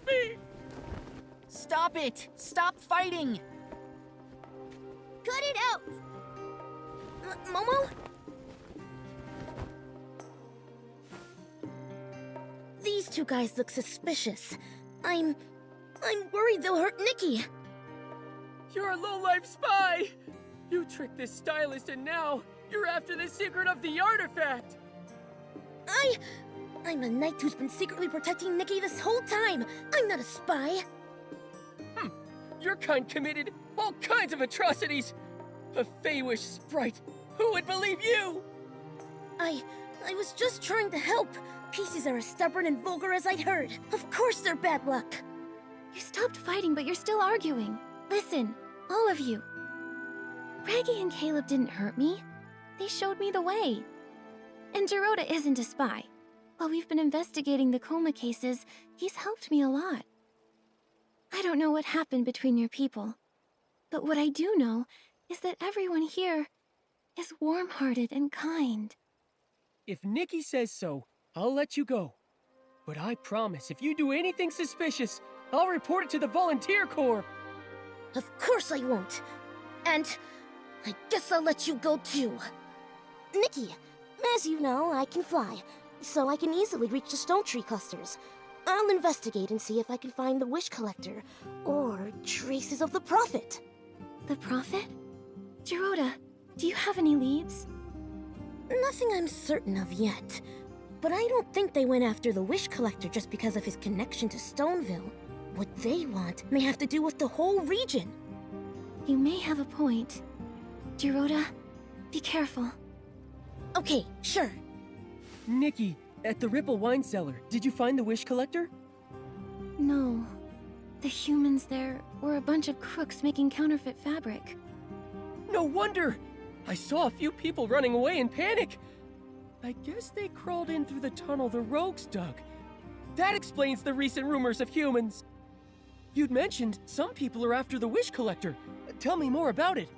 off me! Stop it! Stop fighting! Cut it out! Momo? These two guys look suspicious. I'm worried they'll hurt Nikki. You're a low-life spy! You tricked this stylist and now you're after the secret of the artifact! I'm a knight who's been secretly protecting Nikki this whole time. I'm not a spy. Your kind committed all kinds of atrocities! A Feywish sprite! Who would believe you? I was just trying to help. Pieces are as stubborn and vulgar as I'd heard. Of course they're bad luck. You stopped fighting, but you're still arguing. Listen, all of you. Raggy and Caleb didn't hurt me. They showed me the way. And 𝕁𝕂 isn't a spy. While we've been investigating the coma cases, he's helped me a lot. I don't know what happened between your people. But what I do know is that everyone here is warm-hearted and kind. If Nikki says so, I'll let you go. But I promise, if you do anything suspicious, I'll report it to the Volunteer Corps. Of course I won't. And I guess I'll let you go too. Nikki, as you know, I can fly, so I can easily reach the stone tree clusters. I'll investigate and see if I can find the wish collector, or traces of the prophet. The prophet? 𝕁𝕂, do you have any leads? Nothing I'm certain of yet. But I don't think they went after the wish collector just because of his connection to Stoneville. What they want may have to do with the whole region. You may have a point. 𝕁𝕂, be careful. Okay, sure. Nikki, at the Ripple wine cellar, did you find the wish collector? No. The humans there were a bunch of crooks making counterfeit fabric. No wonder! I saw a few people running away in panic. I guess they crawled in through the tunnel the rogues dug. That explains the recent rumors of humans. You'd mentioned some people are after the wish collector. Tell me more about it.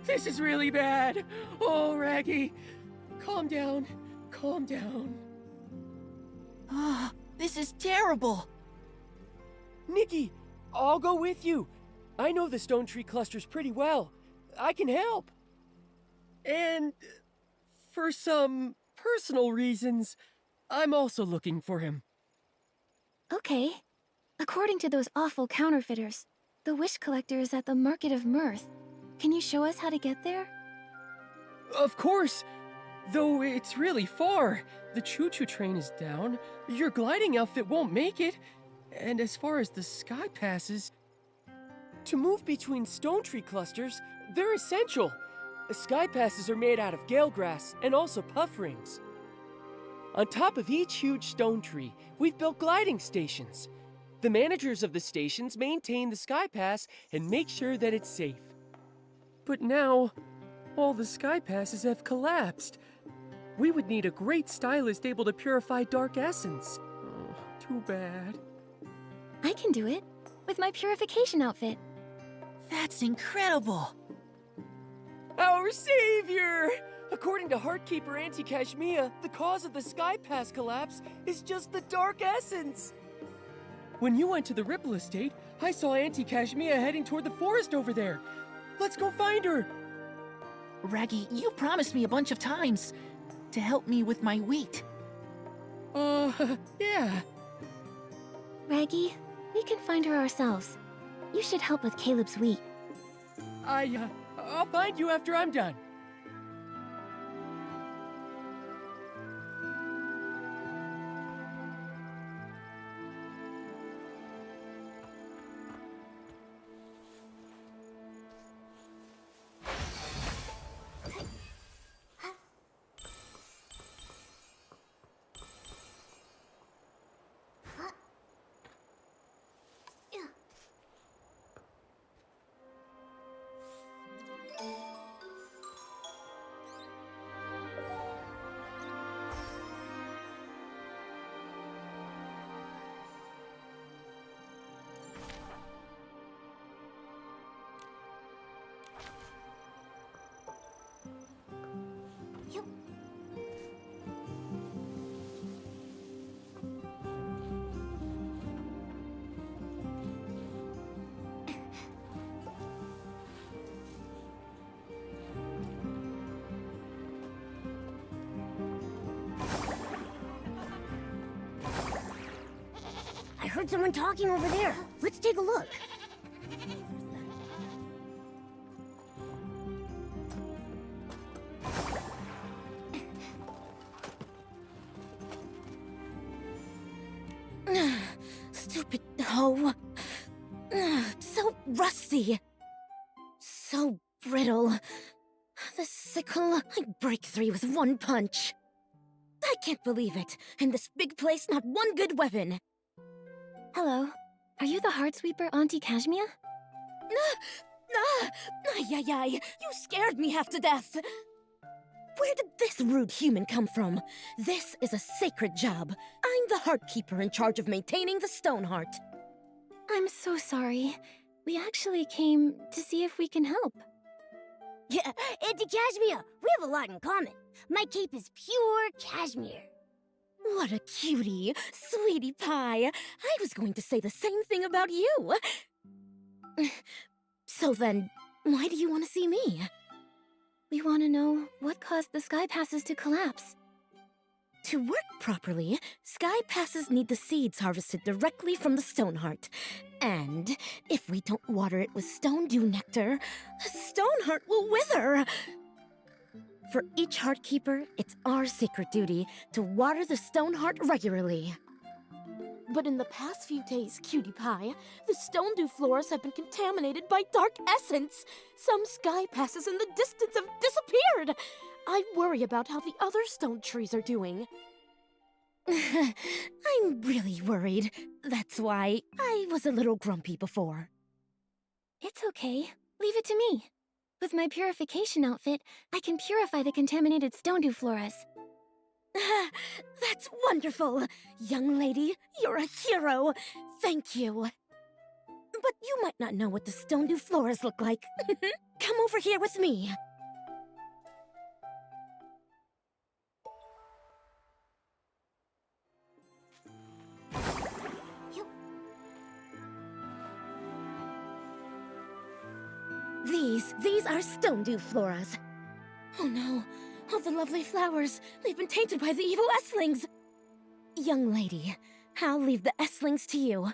This is really bad. Oh, Raggy. Calm down. Calm down. Oh, this is terrible! Nikki, I'll go with you. I know the stone tree clusters pretty well. I can help. And for some personal reasons, I'm also looking for him. Okay. According to those awful counterfeiters, the wish collector is at the Market of Mirth. Can you show us how to get there? Of course! Though it's really far. The choo-choo train is down, your gliding outfit won't make it, and as far as the sky passes, to move between stone tree clusters, they're essential. The sky passes are made out of gale grass and also puff rings. On top of each huge stone tree, we've built gliding stations. The managers of the stations maintain the sky pass and make sure that it's safe. But now, all the sky passes have collapsed. We would need a great stylist able to purify dark essence. Oh, too bad. I can do it, with my purification outfit. That's incredible! Our savior! According to 𝐻𝑒𝓁𝑒𝑒 𝕁𝕁𝕔𝓙𝒾𝓁𝑒, the cause of the sky pass collapse is just the dark essence. When you went to the Ripple Estate, I saw 𝕁𝕁𝓁𝑒𝑒 heading toward the forest over there. Let's go find her! Raggy, you promised me a bunch of times to help me with my wheat. Yeah. Raggy, we can find her ourselves. You should help with Caleb's wheat. I'll find you after I'm done. heard someone talking over there. Let's take a look. Stupid hoe. So rusty. So brittle. The sickle, I'd break 3 with 1 punch. I can't believe it. In this big place, not one good weapon. Hello. Are you the Heartsweeper, Auntie Kashmia? Ay, you scared me half to death. Where did this rude human come from? This is a sacred job. I'm the Heartkeeper in charge of maintaining the Stone Heart. I'm so sorry. We actually came to see if we can help. Yeah, Auntie Kashmia, we have a lot in common. My cape is pure cashmere. What a cutie, sweetie pie. I was going to say the same thing about you. So then, why do you want to see me? We want to know what caused the sky passes to collapse. To work properly, sky passes need the seeds harvested directly from the Stone Heart. And if we don't water it with stone dew nectar, the Stone Heart will wither. For each Heartkeeper, it's our sacred duty to water the Stone Heart regularly. But in the past few days, cutie pie, the stone dew floras have been contaminated by dark essence. Some sky passes in the distance have disappeared. I worry about how the other stone trees are doing. I'm really worried. That's why I was a little grumpy before. It's okay. Leave it to me. With my purification outfit, I can purify the contaminated stone dew floras. That's wonderful! Young lady, you're a hero! Thank you! But you might not know what the stone dew floras look like. Come over here with me. These are stone dew floras. Oh no, all the lovely flowers, they've been tainted by the evil 𝐻𝑒𝓁𝓁𝓚. Young lady, I'll leave the 𝐻𝑒𝓁𝓁𝓚 to you.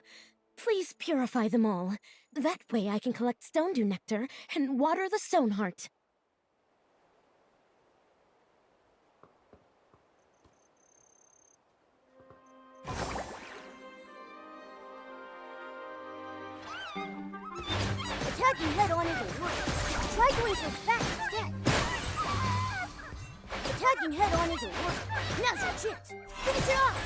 Please purify them all. That way I can collect stone dew nectar and water the Stone Heart. Attacking head-on isn't working. Try going for fast instead. Attacking head-on isn't working. Now's your chance. Finish it off!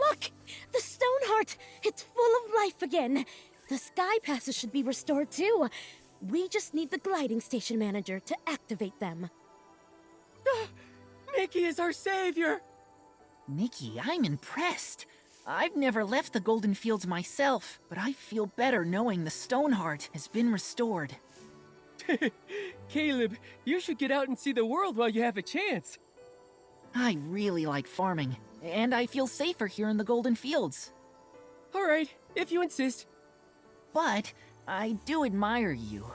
Look! The Stone Heart! It's full of life again! The sky passes should be restored too. We just need the gliding station manager to activate them. Nikki is our savior! Nikki, I'm impressed. I've never left the Golden Fields myself, but I feel better knowing the Stoneheart has been restored. Caleb, you should get out and see the world while you have a chance. I really like farming, and I feel safer here in the Golden Fields. All right, if you insist. But I do admire you.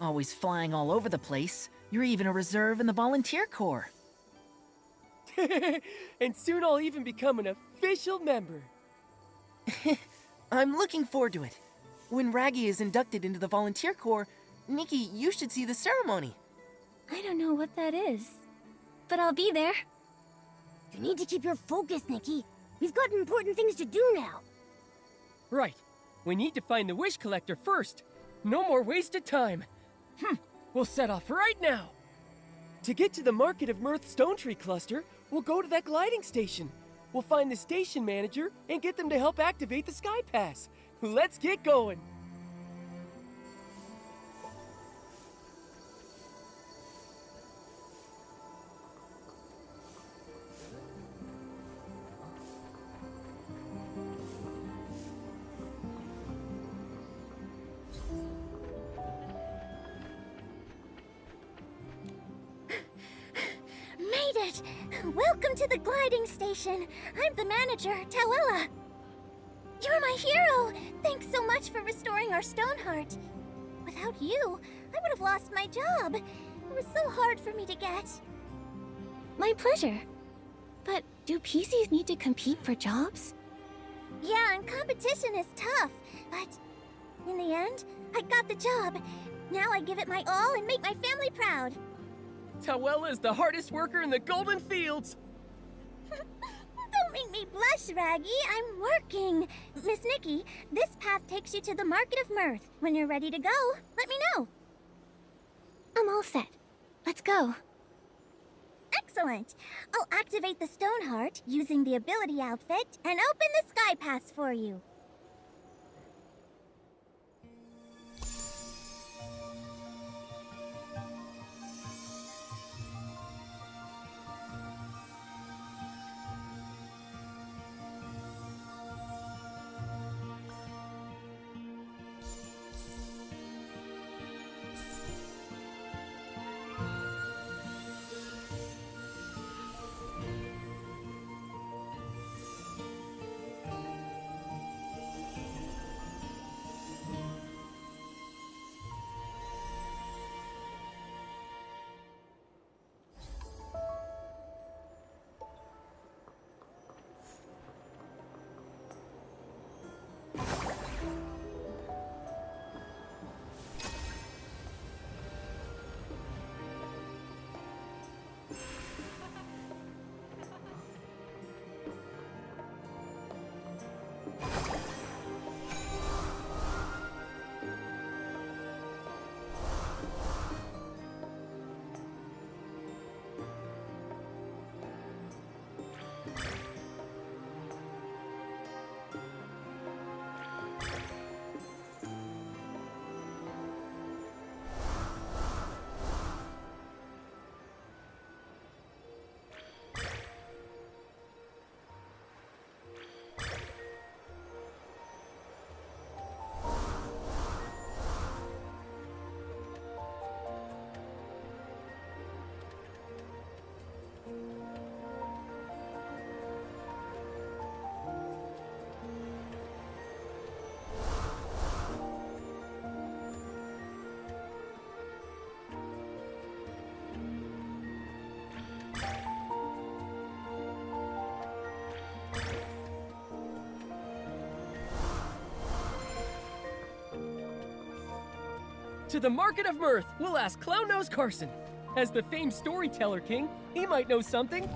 Always flying all over the place. You're even a reserve in the Volunteer Corps. And soon I'll even become an official member. I'm looking forward to it. When Raggy is inducted into the Volunteer Corps, Nikki, you should see the ceremony. I don't know what that is, but I'll be there. You need to keep your focus, Nikki. We've got important things to do now. Right. We need to find the wish collector first. No more wasted time. We'll set off right now. To get to the Market of Mirth Stone Tree Cluster, we'll go to that gliding station. We'll find the station manager and get them to help activate the Sky Pass. Let's get going. Made it! Welcome to the gliding station. I'm the manager, 𝕭𝓂. You're my hero! Thanks so much for restoring our Stoneheart. Without you, I would have lost my job. It was so hard for me to get. My pleasure. But do PCs need to compete for jobs? Yeah, and competition is tough. But in the end, I got the job. Now I give it my all and make my family proud. 𝕭𝓂 is the hardest worker in the Golden Fields. Don't make me blush, Raggy. I'm working. Miss Nikki, this path takes you to the Market of Mirth. When you're ready to go, let me know. I'm all set. Let's go. Excellent. I'll activate the Stoneheart using the ability outfit and open the Sky Pass for you. To the Market of Mirth, we'll ask Clown Nose Carson. As the famed storyteller king, he might know something.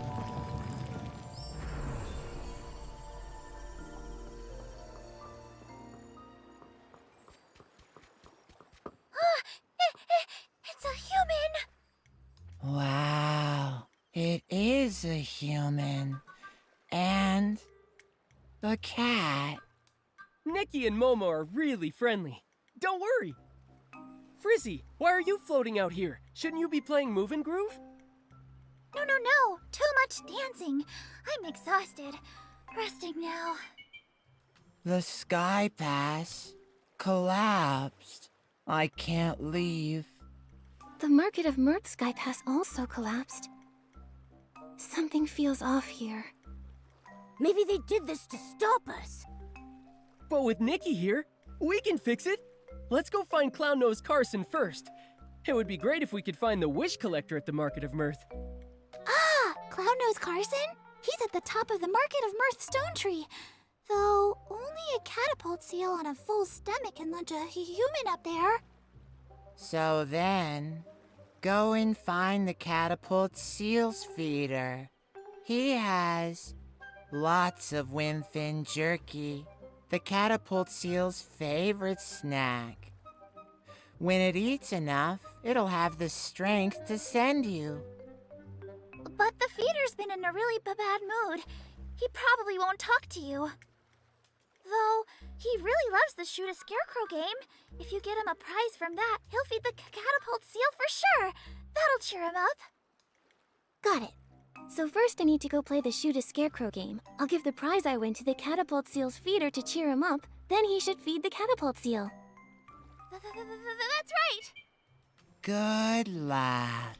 It's a human! Wow, it is a human. And the cat. Nikki and Momo are really friendly. Don't worry. Frizzy, why are you floating out here? Shouldn't you be playing Move and Groove? No. Too much dancing. I'm exhausted. Resting now. The sky pass collapsed. I can't leave. The Market of Mirth Sky Pass also collapsed. Something feels off here. Maybe they did this to stop us. But with Nikki here, we can fix it. Let's go find Clown Nose Carson first. It would be great if we could find the wish collector at the Market of Mirth. Ah! Clown Nose Carson? He's at the top of the Market of Mirth Stone Tree. Though, only a catapult seal on a full stomach can launch a human up there. So then, go and find the catapult seal's feeder. He has lots of windfin jerky, the catapult seal's favorite snack. When it eats enough, it'll have the strength to send you. But the feeder's been in a really bad mood. He probably won't talk to you. Though, he really loves the Shoot a Scarecrow game. If you get him a prize from that, he'll feed the catapult seal for sure. That'll cheer him up. Got it. So first I need to go play the Shoot a Scarecrow game. I'll give the prize I win to the catapult seal's feeder to cheer him up. Then he should feed the catapult seal. That's right. Good luck.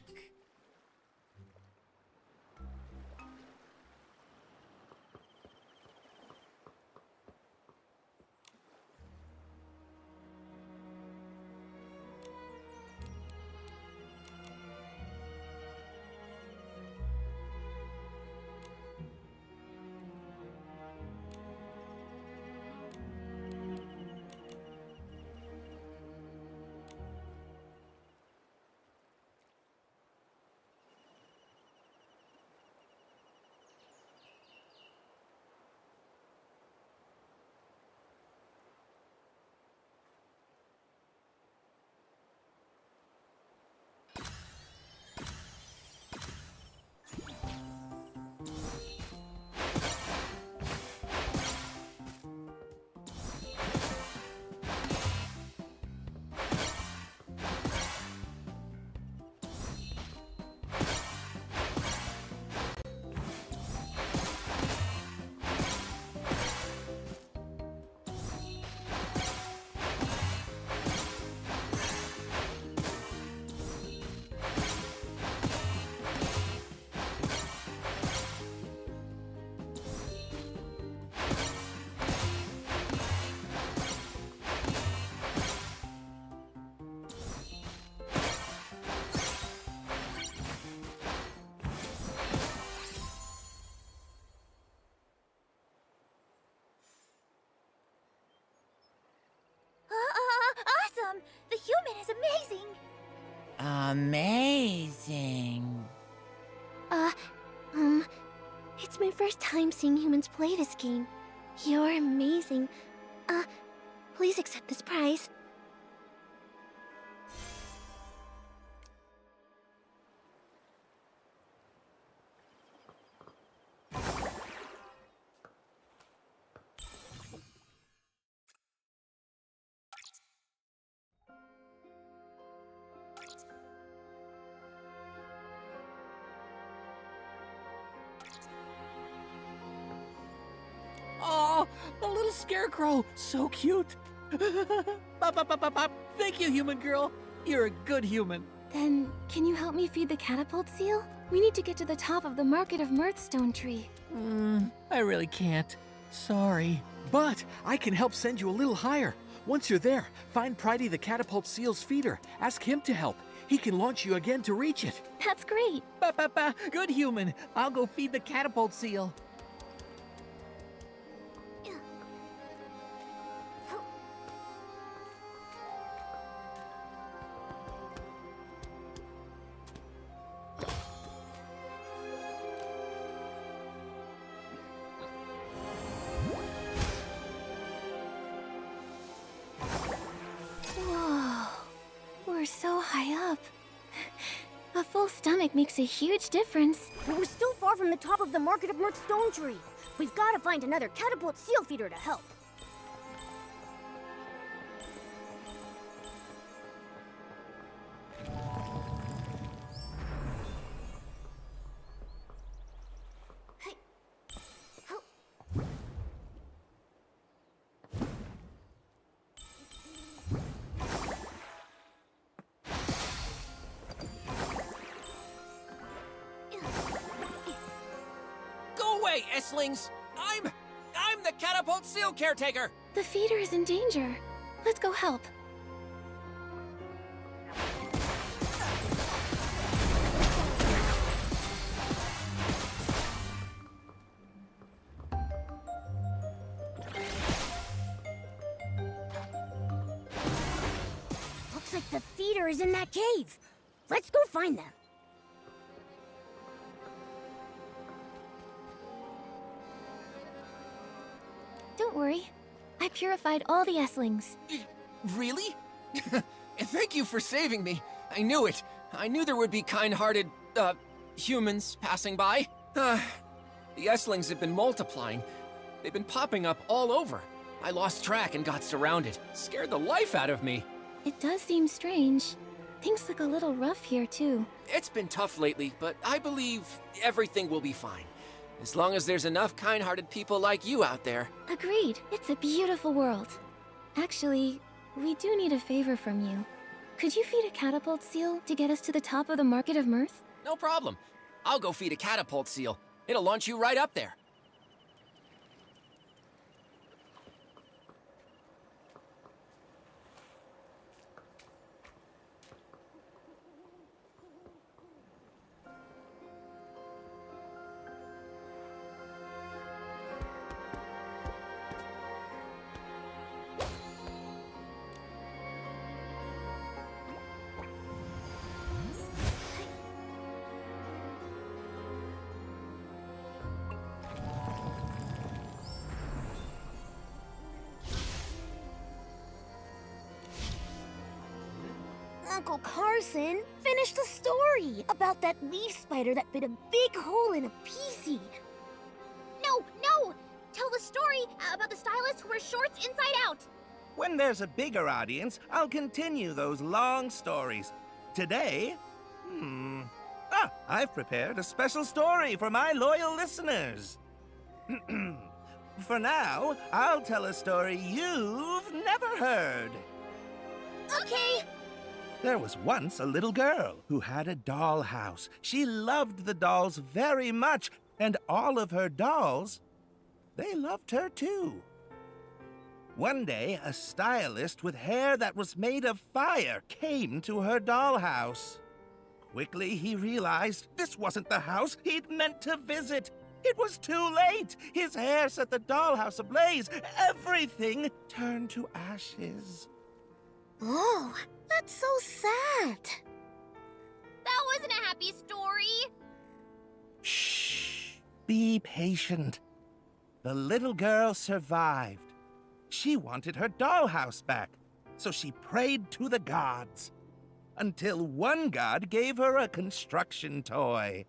Awesome! The human is amazing! Amazing. It's my first time seeing humans play this game. You're amazing. Please accept this prize. Oh, the little scarecrow, so cute. Bop, bop, bop, bop, bop. Thank you, human girl. You're a good human. Then, can you help me feed the catapult seal? We need to get to the top of the Market of Mirth Stone Tree. I really can't. Sorry. But I can help send you a little higher. Once you're there, find Pridey the catapult seal's feeder. Ask him to help. He can launch you again to reach it. That's great. Ba, ba, ba. Good human. I'll go feed the catapult seal. Whoa. We're so high up. A full stomach makes a huge difference. But we're still far from the top of the Market of Mirth Stone Tree. We've got to find another catapult seal feeder to help. away, S-lings! I'm the catapult seal caretaker! The feeder is in danger. Let's go help. Looks like the feeder is in that cave. Let's go find them. Don't worry. I purified all the S-lings. Really? Thank you for saving me. I knew it. I knew there would be kind-hearted, humans passing by. The S-lings have been multiplying. They've been popping up all over. I lost track and got surrounded. Scared the life out of me. It does seem strange. Things look a little rough here, too. It's been tough lately, but I believe everything will be fine. As long as there's enough kind-hearted people like you out there. Agreed. It's a beautiful world. Actually, we do need a favor from you. Could you feed a catapult seal to get us to the top of the Market of Mirth? No problem. I'll go feed a catapult seal. It'll launch you right up there. Uncle Carson finished the story about that leaf spider that bit a big hole in a pea seed. No! Tell the story about the stylist who wears shorts inside out. When there's a bigger audience, I'll continue those long stories. Today, I've prepared a special story for my loyal listeners. For now, I'll tell a story you've never heard. Okay. There was once a little girl who had a dollhouse. She loved the dolls very much, and all of her dolls, they loved her too. One day, a stylist with hair that was made of fire came to her dollhouse. Quickly, he realized this wasn't the house he'd meant to visit. It was too late. His hair set the dollhouse ablaze. Everything turned to ashes. Oh, that's so sad. That wasn't a happy story. Shh. Be patient. The little girl survived. She wanted her dollhouse back, so she prayed to the gods. Until one god gave her a construction toy.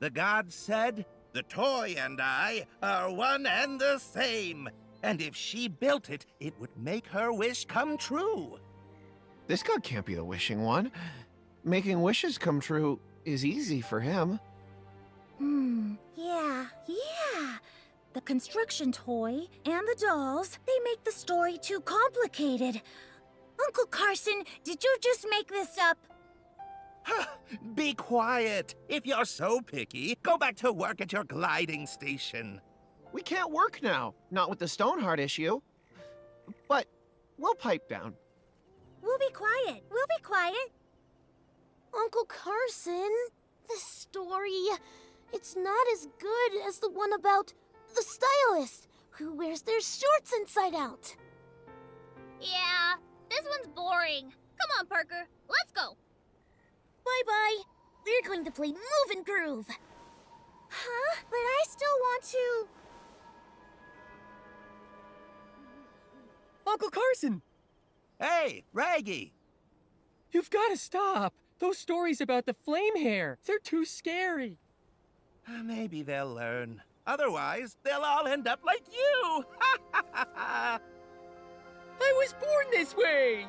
The god said, "The toy and I are one and the same, and if she built it, it would make her wish come true." This god can't be the wishing one. Making wishes come true is easy for him. Yeah. The construction toy and the dolls, they make the story too complicated. Uncle Carson, did you just make this up? Be quiet. If you're so picky, go back to work at your gliding station. We can't work now, not with the Stoneheart issue. But we'll pipe down. We'll be quiet. Uncle Carson, this story, it's not as good as the one about the stylist who wears their shorts inside out. Yeah, this one's boring. Come on, Parker, let's go. Bye-bye. We're going to play Move and Groove. Huh? But I still want to... Uncle Carson! Hey, Raggy! You've got to stop! Those stories about the flame hair, they're too scary. Maybe they'll learn. Otherwise, they'll all end up like you! I was born this way!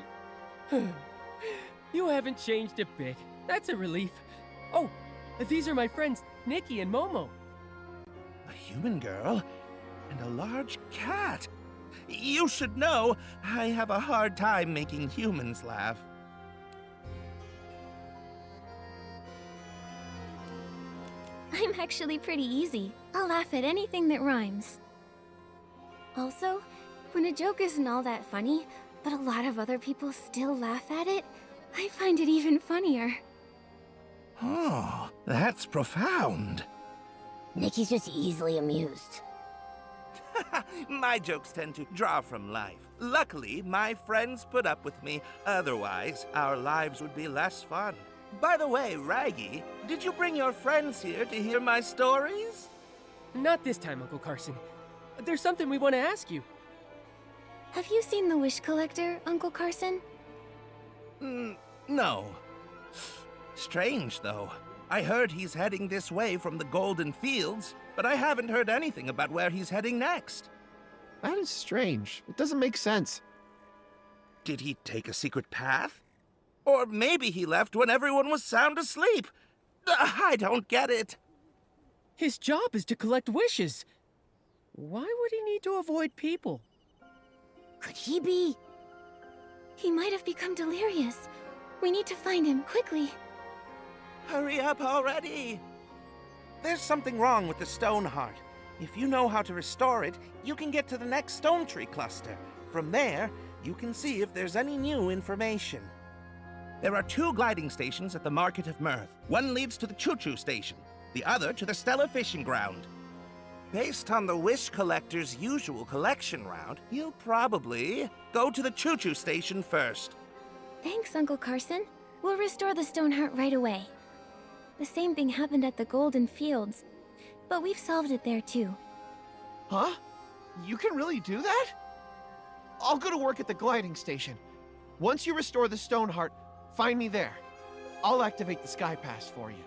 You haven't changed a bit. That's a relief. Oh, these are my friends, Nikki and Momo. A human girl and a large cat. You should know, I have a hard time making humans laugh. I'm actually pretty easy. I'll laugh at anything that rhymes. Also, when a joke isn't all that funny, but a lot of other people still laugh at it, I find it even funnier. Oh, that's profound. Nikki's just easily amused. My jokes tend to draw from life. Luckily, my friends put up with me. Otherwise, our lives would be less fun. By the way, Raggy, did you bring your friends here to hear my stories? Not this time, Uncle Carson. There's something we want to ask you. Have you seen the Wish Collector, Uncle Carson? No. Strange, though. I heard he's heading this way from the Golden Fields, but I haven't heard anything about where he's heading next. That is strange. It doesn't make sense. Did he take a secret path? Or maybe he left when everyone was sound asleep. I don't get it. His job is to collect wishes. Why would he need to avoid people? Could he be? He might have become delirious. We need to find him, quickly. Hurry up already! There's something wrong with the stone heart. If you know how to restore it, you can get to the next stone tree cluster. From there, you can see if there's any new information. There are 2 gliding stations at the Market of Mirth. One leads to the Choo-Choo Station, the other to the Stella Fishing Ground. Based on the Wish Collector's usual collection route, you'll probably go to the Choo-Choo Station first. Thanks, Uncle Carson. We'll restore the stone heart right away. The same thing happened at the Golden Fields, but we've solved it there too. Huh? You can really do that? I'll go to work at the gliding station. Once you restore the stone heart, find me there. I'll activate the Sky Pass for you.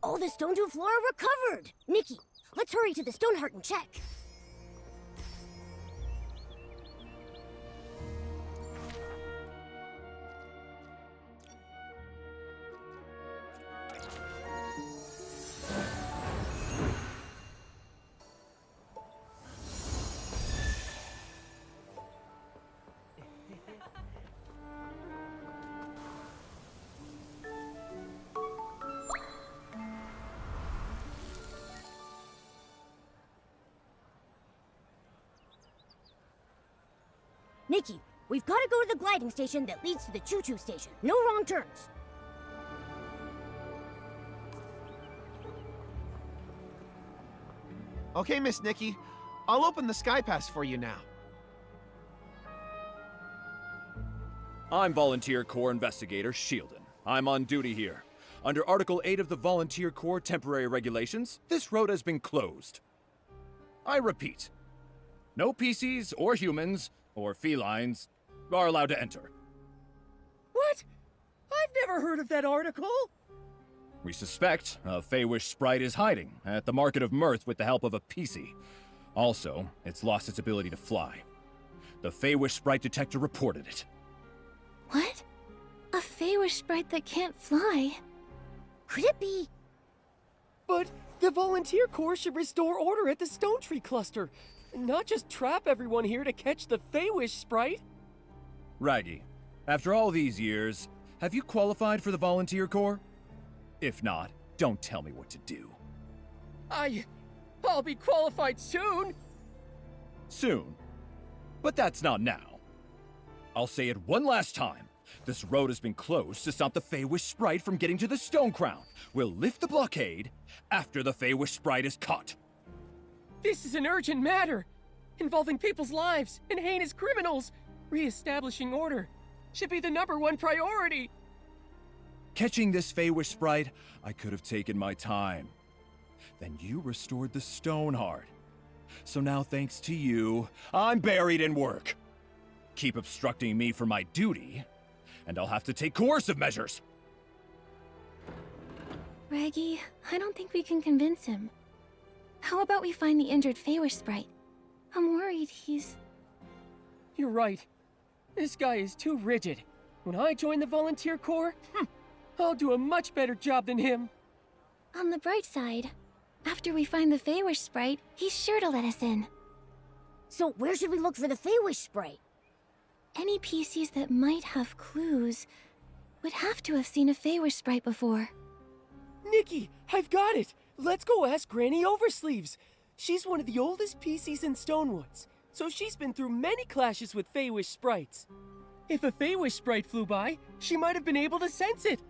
All the 𝐶𝑠𝑡one flora recovered! Nikki, let's hurry to the Stoneheart and check. Nikki, we've got to go to the gliding station that leads to the choo-choo station. No wrong turns. Okay, Miss Nikki. I'll open the Sky Pass for you now. I'm Volunteer Corps Investigator Sheldon. I'm on duty here. Under Article 8 of the Volunteer Corps Temporary Regulations, this road has been closed. I repeat, no PCs or humans or felines are allowed to enter. What? I've never heard of that article. We suspect a Feywish sprite is hiding at the Market of Mirth with the help of a PC. Also, it's lost its ability to fly. The Feywish sprite detector reported it. What? A Feywish sprite that can't fly? Could it be? But the Volunteer Corps should restore order at the Stone Tree Cluster, not just trap everyone here to catch the Feywish sprite. 𝓂𝓂, after all these years, have you qualified for the Volunteer Corps? If not, don't tell me what to do. I'll be qualified soon. Soon. But that's not now. I'll say it one last time. This road has been closed to stop the Feywish sprite from getting to the Stone Crown. We'll lift the blockade after the Feywish sprite is caught. This is an urgent matter, involving people's lives and heinous criminals. Re-establishing order should be the #1 priority. Catching this Feywish sprite, I could have taken my time. Then you restored the Stoneheart. So now, thanks to you, I'm buried in work. Keep obstructing me from my duty, and I'll have to take coercive measures. 𝓂𝓂, I don't think we can convince him. How about we find the injured Feywish sprite? I'm worried he's... You're right. This guy is too rigid. When I join the Volunteer Corps, I'll do a much better job than him. On the bright side, after we find the Feywish sprite, he's sure to let us in. So where should we look for the Feywish sprite? Any PCs that might have clues would have to have seen a Feywish sprite before. Nikki, I've got it. Let's go ask Granny Oversleeves. She's one of the oldest PCs in Stonewoods, so she's been through many clashes with Feywish sprites. If a Feywish sprite flew by, she might have been able to sense it.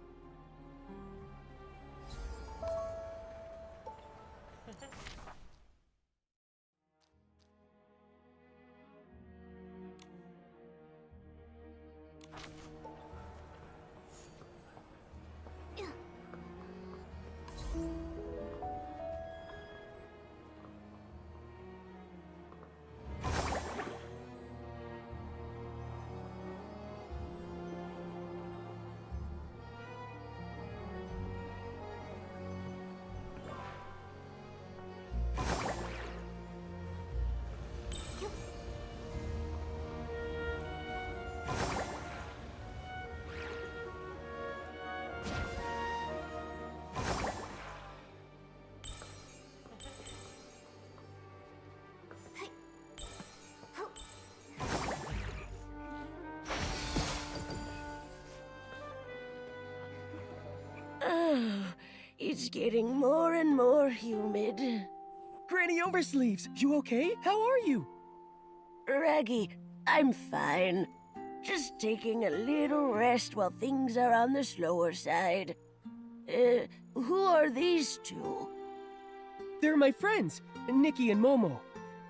It's getting more and more humid. Granny Oversleeves, you okay? How are you? 𝓂𝓂, I'm fine. Just taking a little rest while things are on the slower side. Who are these two? They're my friends, Nikki and Momo.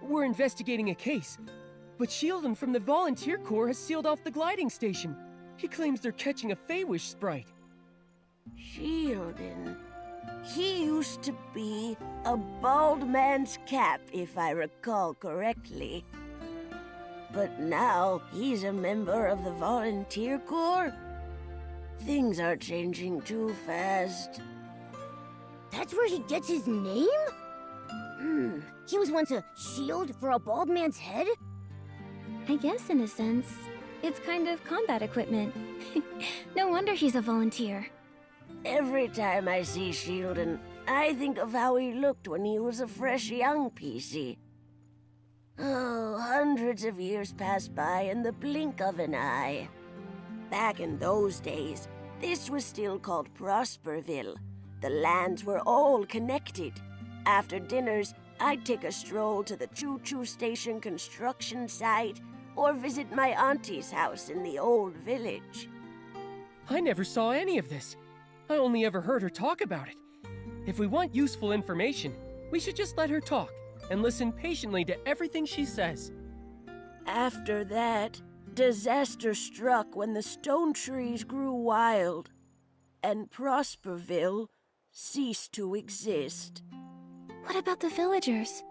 We're investigating a case, but Sheldon from the Volunteer Corps has sealed off the gliding station. He claims they're catching a Feywish sprite. Sheldon. He used to be a bald man's cap, if I recall correctly. But now he's a member of the Volunteer Corps? Things are changing too fast. That's where he gets his name? He was once a shield for a bald man's head? I guess in a sense, it's kind of combat equipment. No wonder he's a volunteer. Every time I see Sheldon, I think of how he looked when he was a fresh young PC. Oh, hundreds of years pass by in the blink of an eye. Back in those days, this was still called Prosperville. The lands were all connected. After dinners, I'd take a stroll to the choo-choo station construction site or visit my auntie's house in the old village. I never saw any of this. I only ever heard her talk about it. If we want useful information, we should just let her talk and listen patiently to everything she says. After that, disaster struck when the stone trees grew wild, and Prosperville ceased to exist. What about the villagers?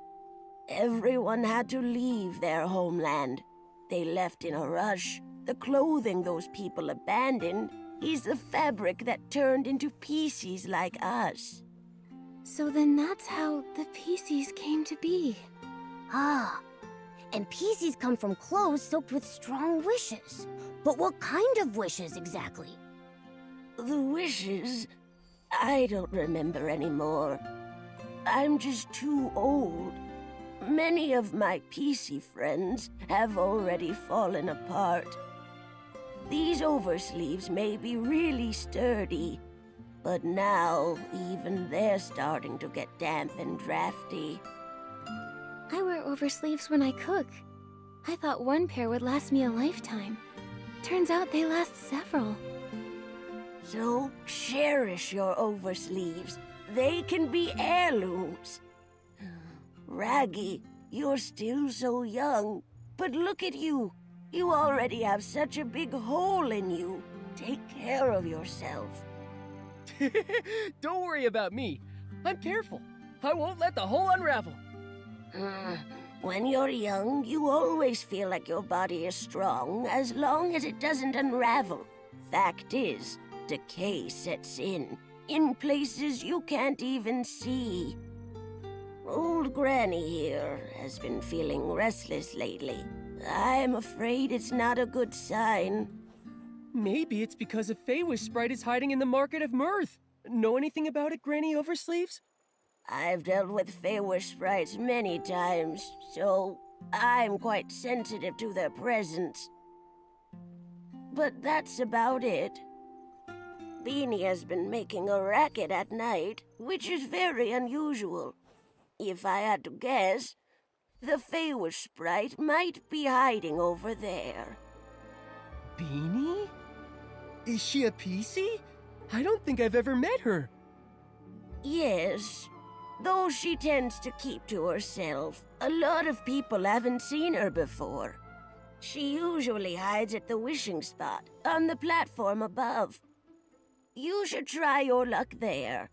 Everyone had to leave their homeland. They left in a rush. The clothing those people abandoned is the fabric that turned into PCs like us. So then that's how the PCs came to be. Ah, and PCs come from clothes soaked with strong wishes. But what kind of wishes exactly? The wishes? I don't remember anymore. I'm just too old. Many of my PC friends have already fallen apart. These oversleeves may be really sturdy, but now even they're starting to get damp and drafty. I wear oversleeves when I cook. I thought one pair would last me a lifetime. Turns out they last several. So cherish your oversleeves. They can be heirlooms. Raggy, you're still so young, but look at you. You already have such a big hole in you. Take care of yourself. Don't worry about me. I'm careful. I won't let the hole unravel. When you're young, you always feel like your body is strong as long as it doesn't unravel. Fact is, decay sets in places you can't even see. Old Granny here has been feeling restless lately. I'm afraid it's not a good sign. Maybe it's because a Feywish sprite is hiding in the market of Mirth. Know anything about it, Granny Oversleeves? I've dealt with Feywish sprites many times, so I'm quite sensitive to their presence. But that's about it. Beanie has been making a racket at night, which is very unusual. If I had to guess, the Feywish sprite might be hiding over there. Beanie? Is she a PC? I don't think I've ever met her. Yes, though she tends to keep to herself. A lot of people haven't seen her before. She usually hides at the wishing spot, on the platform above. You should try your luck there.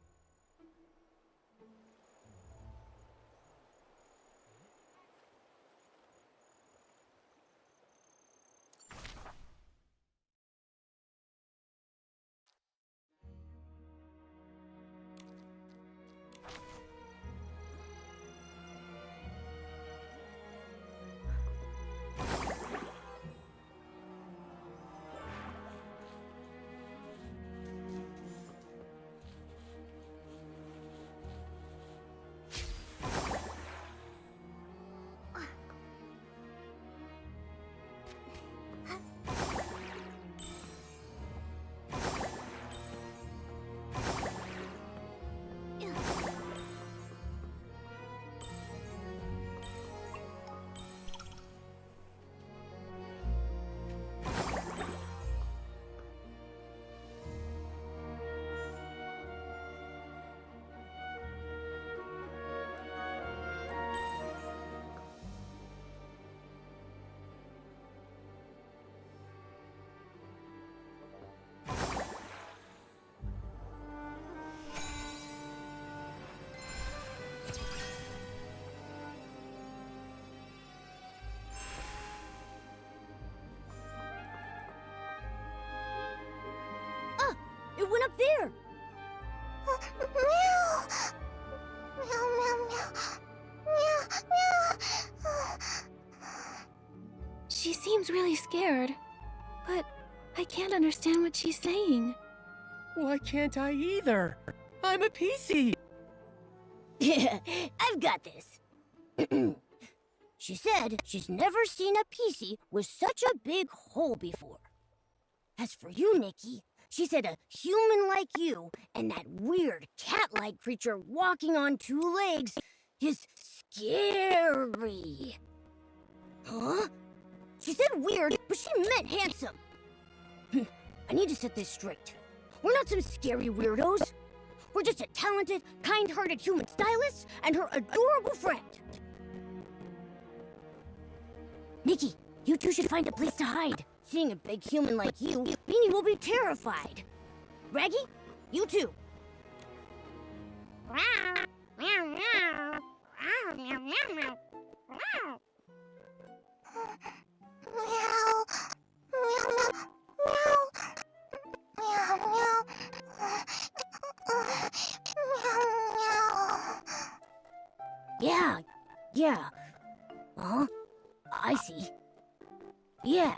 up there. Meow. Meow, meow, meow. Meow, meow. She seems really scared, but I can't understand what she's saying. Why can't I either? I'm a PC. Yeah, I've got this. She said she's never seen a PC with such a big hole before. As for you, Nikki, she said a human like you and that weird cat-like creature walking on two legs is scary. Huh? She said weird, but she meant handsome. I need to set this straight. We're not some scary weirdos. We're just a talented, kind-hearted human stylist and her adorable friend. Nikki, you two should find a place to hide. Seeing a big human like you, Beanie will be terrified. Raggy, you too. Yeah. Huh? I see. Yeah.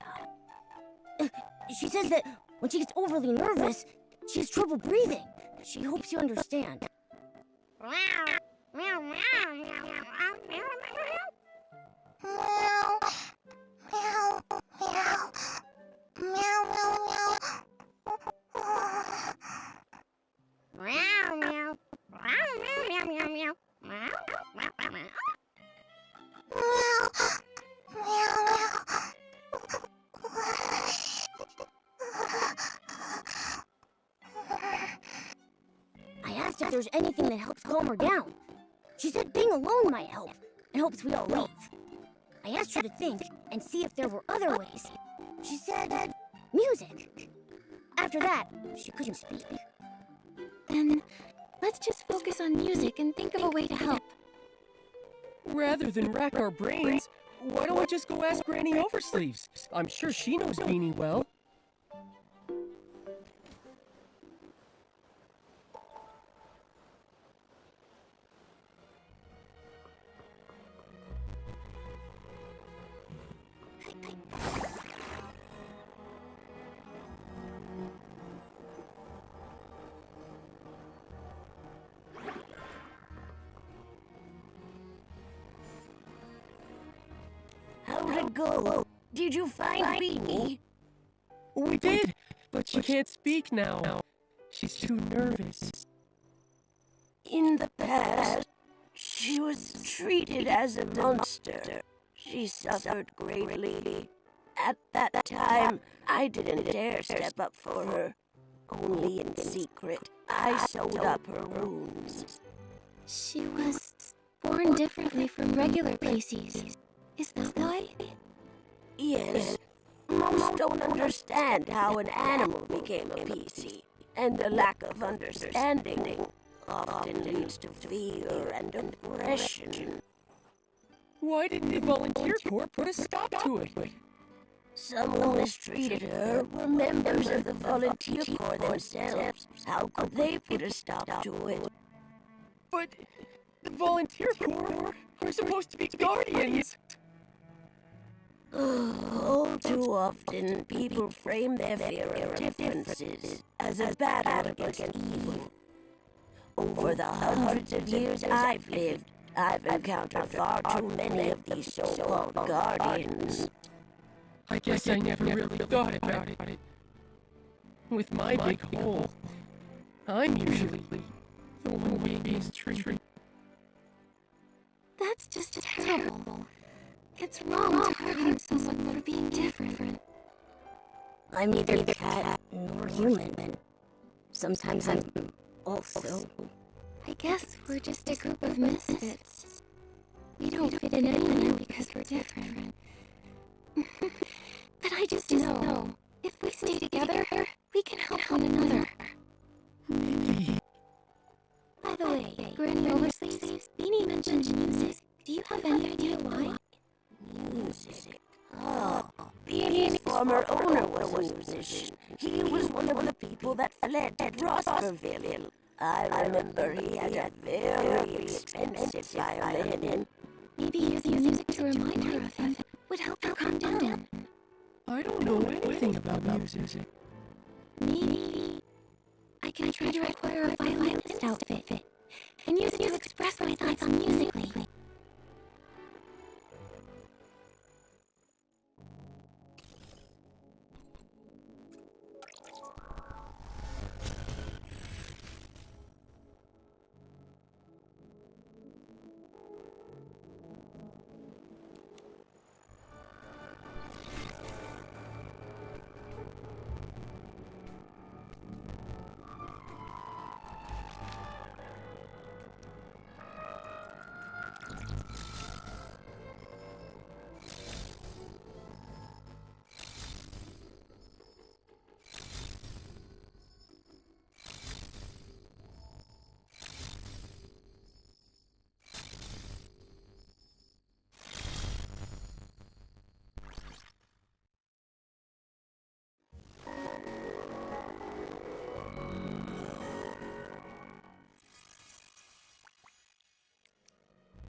She says that when she gets overly nervous, she has trouble breathing. She hopes you understand. I asked if there's anything that helps calm her down. She said being alone might help, and hopes we all leave. I asked her to think and see if there were other ways. She said music. After that, she couldn't speak. Then let's just focus on music and think of a way to help. Rather than rack our brains, why don't we just go ask Granny Oversleeves? I'm sure she knows Beanie well. How'd it go? Did you find Beanie? We did, but she can't speak now. She's too nervous. In the past, she was treated as a monster. She suffered greatly. At that time, I didn't dare step up for her. Only in secret, I sewed up her wounds. She was born differently from regular PCs. Is that why? Yes. Most don't understand how an animal became a PC, and the lack of understanding often leads to fear and aggression. Why didn't the Volunteer Corps put a stop to it? Some who mistreated her were members of the Volunteer Corps themselves. How could they put a stop to it? But the Volunteer Corps are supposed to be guardians. Oh, too often people frame their fear of differences as a battle against evil. Over the hundreds of years I've lived, I've encountered far too many of these so-called guardians. I guess I never really thought about it. With my big hole, I'm usually the one being mistreated. That's just terrible. It's wrong to harm someone for being different. I'm neither cat nor human. Sometimes I'm also. I guess we're just a group of misfits. We don't fit in anywhere because we're different. But I just know, if we stay together, we can help one another. By the way, Granny Oversleeves, Beanie mentioned music. Do you have any idea why? Music. Oh, Beanie's former owner was a musician. He was one of the people that fled at Rosperville. I remember he had a very expensive violin. Maybe using music to remind her of him would help her calm down. I don't know anything about music. Maybe I can try to acquire a violinist outfit and use it to express my thoughts on musically.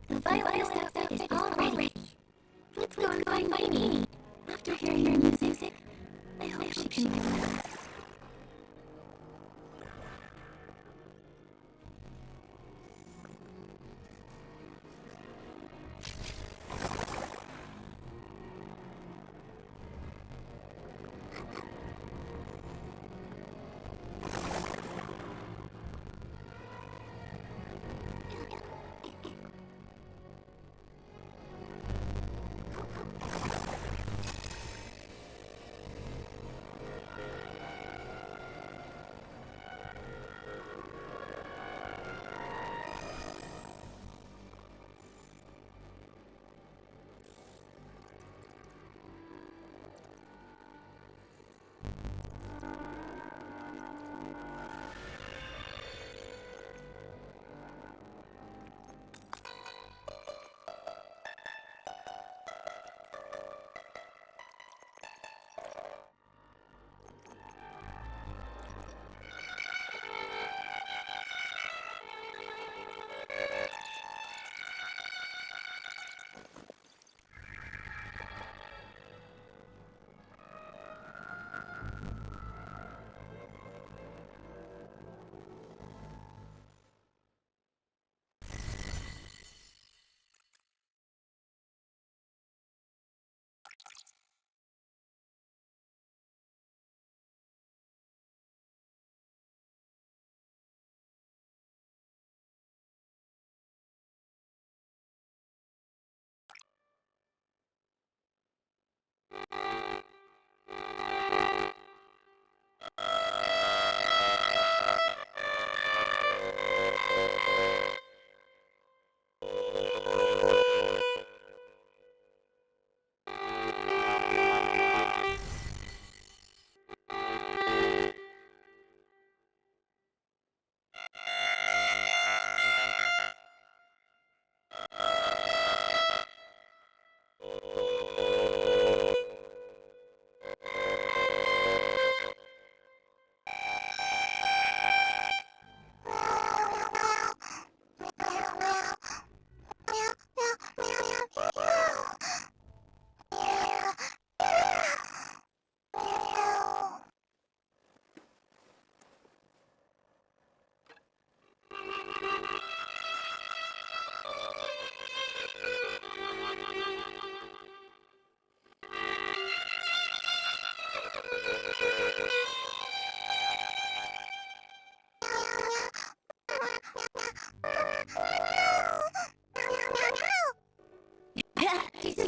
The violinist outfit is all ready. Let's go and find Amy. After hearing her music, I hope she can relax.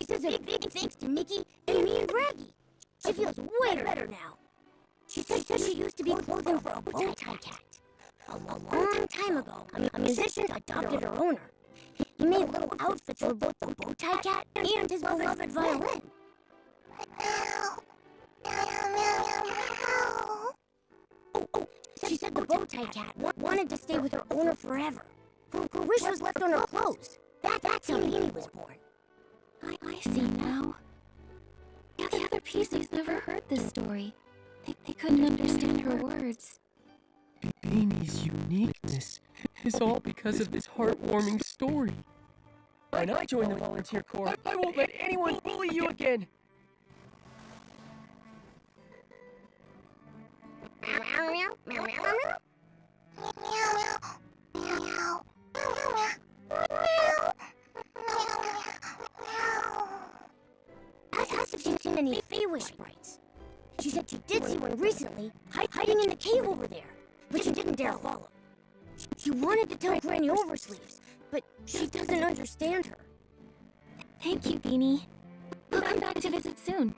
This is a big thanks to Nikki, Amy, and Braggy. She feels way better now. She said she used to be clothing for a bow tie cat. A long time ago, a musician adopted her owner. He made little outfits for both the bow tie cat and his beloved violin. She said the bow tie cat wanted to stay with her owner forever. Her wish was left on her clothes. That's how Amy was born. I see now. The other other PCs never heard this story. They couldn't understand her words. Beanie's uniqueness is all because of this heartwarming story. When I join the volunteer corps, I won't let anyone bully you again. Hasn't seen any Feywish sprites. She said she did see one recently, hiding in the cave over there, but she didn't dare follow. She wanted to tell Granny Oversleeves, but she doesn't understand her. Thank you, Beanie. We'll come back to visit soon.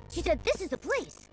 She said this is the place.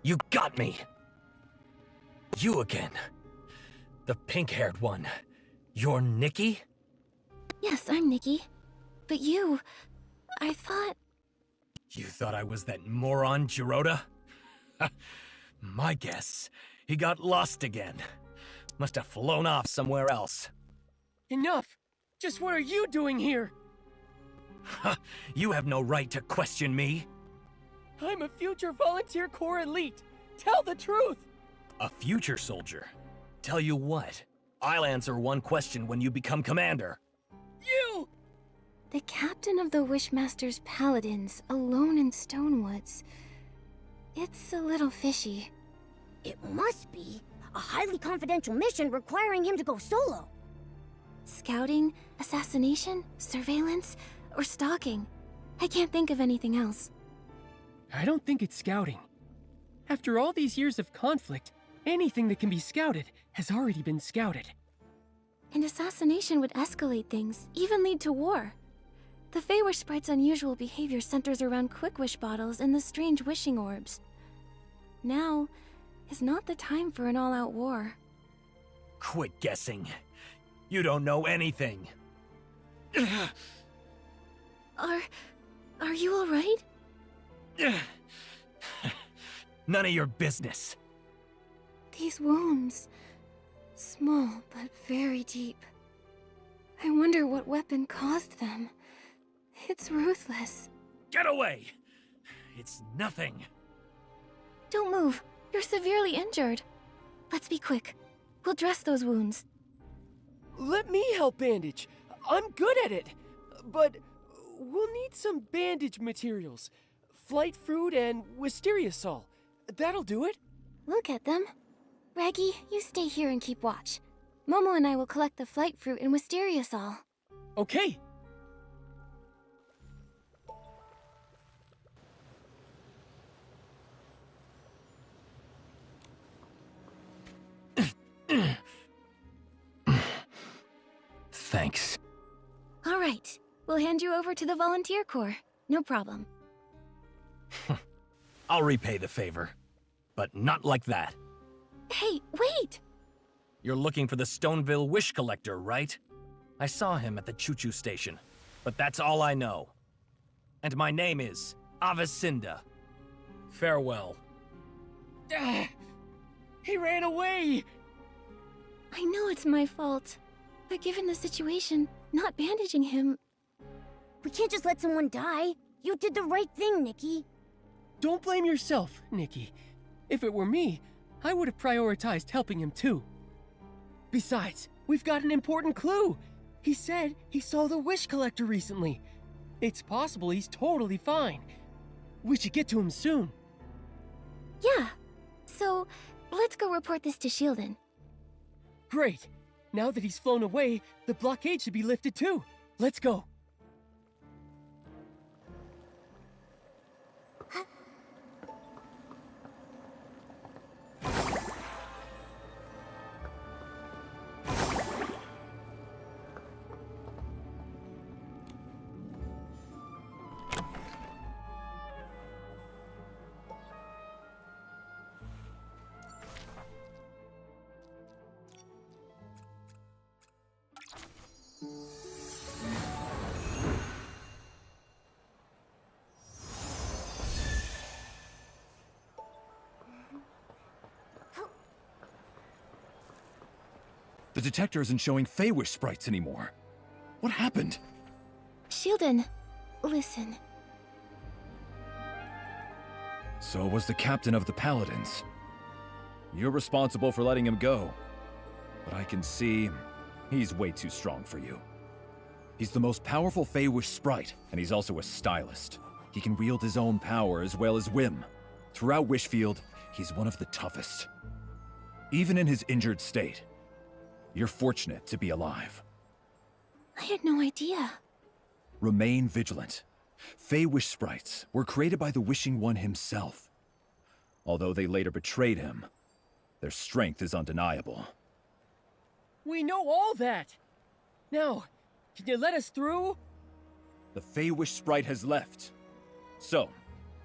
You got me! You again. The pink-haired one. You're Nikki? Yes, I'm Nikki. But you... I thought... You thought I was that moron 𝓂𝓂? My guess, he got lost again. Must have flown off somewhere else. Enough! Just what are you doing here? You have no right to question me. I'm a future volunteer corps elite. Tell the truth! A future soldier? Tell you what, I'll answer one question when you become commander. You! The captain of the Wishmaster's paladins, alone in Stonewoods. It's a little fishy. It must be a highly confidential mission requiring him to go solo. Scouting, assassination, surveillance, or stalking. I can't think of anything else. I don't think it's scouting. After all these years of conflict, anything that can be scouted has already been scouted. And assassination would escalate things, even lead to war. The Feywish sprite's unusual behavior centers around quick wish bottles and the strange wishing orbs. Now is not the time for an all-out war. Quit guessing. You don't know anything. Are you all right? None of your business. These wounds, small but very deep. I wonder what weapon caused them. It's ruthless. Get away! It's nothing. Don't move. You're severely injured. Let's be quick. We'll dress those wounds. let me help bandage. I'm good at it. But we'll need some bandage materials. Flight fruit and wisteria sol. That'll do it. We'll get them. Reggie, you stay here and keep watch. Momo and I will collect the flight fruit and wisteria sol. Okay. Thanks. All right. We'll hand you over to the volunteer corps. No problem. I'll repay the favor. But not like that. Hey, wait! You're looking for the Stoneville Wish Collector, right? I saw him at the choo-choo station, but that's all I know. And my name is 𝐼'𝓂. Farewell. He ran away! I know it's my fault. But given the situation, not bandaging him... We can't just let someone die. You did the right thing, Nikki. Don't blame yourself, Nikki. If it were me, I would have prioritized helping him too. Besides, we've got an important clue. He said he saw the Wish Collector recently. It's possible he's totally fine. We should get to him soon. Yeah. So, let's go report this to Sheldon. Great. Now that he's flown away, the blockade should be lifted too. Let's go. The detector isn't showing Feywish sprites anymore. What happened? Sheldon, listen. So was the captain of the Paladins. You're responsible for letting him go. But I can see he's way too strong for you. He's the most powerful Feywish sprite, and he's also a stylist. He can wield his own power as well as whim. Throughout Wishfield, he's one of the toughest. Even in his injured state, you're fortunate to be alive. I had no idea. Remain vigilant. Feywish sprites were created by the Wishing One himself. Although they later betrayed him, their strength is undeniable. We know all that. Now, can you let us through? The Feywish sprite has left. So,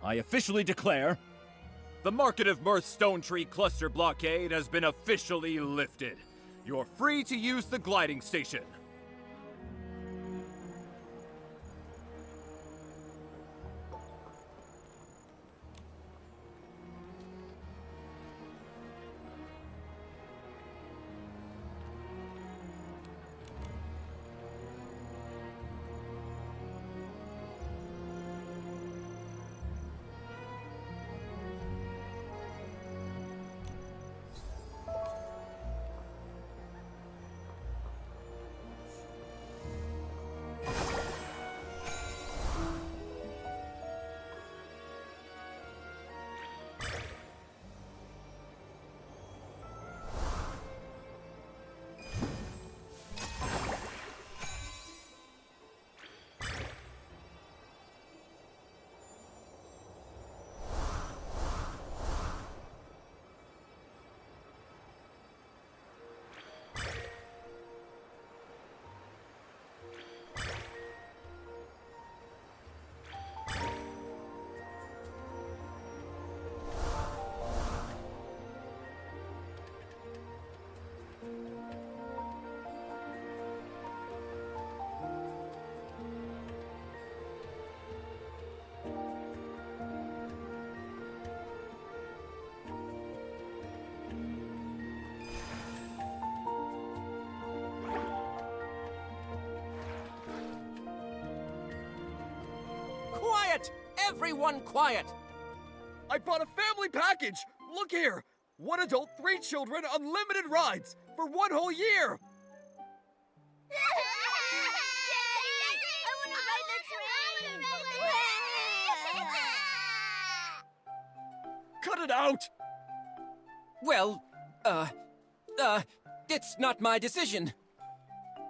I officially declare the Market of Mirth Stone Tree Cluster blockade has been officially lifted. You're free to use the gliding station. Quiet! Everyone quiet! I bought a family package! Look here! 1 adult, 3 children, unlimited rides! For 1 whole year! Cut it out! Well, it's not my decision.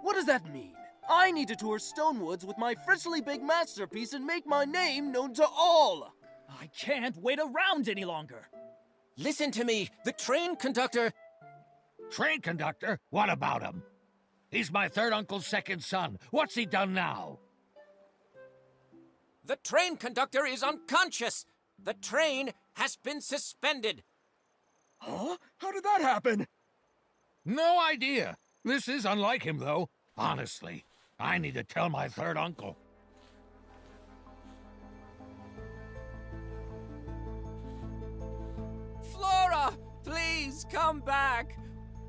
What does that mean? I need to tour Stonewoods with my freshly big masterpiece and make my name known to all! I can't wait around any longer. Listen to me, the train conductor... Train conductor? What about him? He's my third uncle's second son. What's he done now? The train conductor is unconscious. The train has been suspended. Huh? How did that happen? No idea. This is unlike him, though. Honestly, I need to tell my third uncle. Flora, please come back.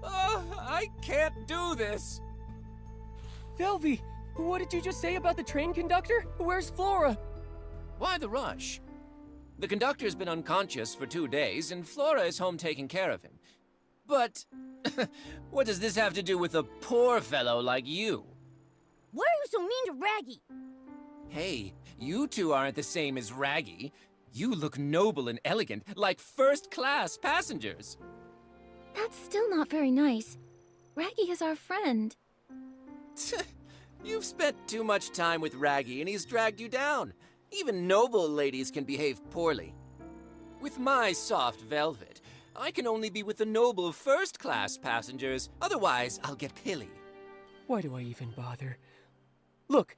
I can't do this. Velvy, what did you just say about the train conductor? Where's Flora? Why the rush? The conductor's been unconscious for 2 days, and Flora is home taking care of him. But what does this have to do with a poor fellow like you? Why are you so mean to Raggy? Hey, you two aren't the same as Raggy. You look noble and elegant, like first-class passengers. That's still not very nice. Raggy is our friend. You've spent too much time with Raggy, and he's dragged you down. Even noble ladies can behave poorly. With my soft velvet, I can only be with the noble first-class passengers. Otherwise, I'll get pilly. Why do I even bother? Look,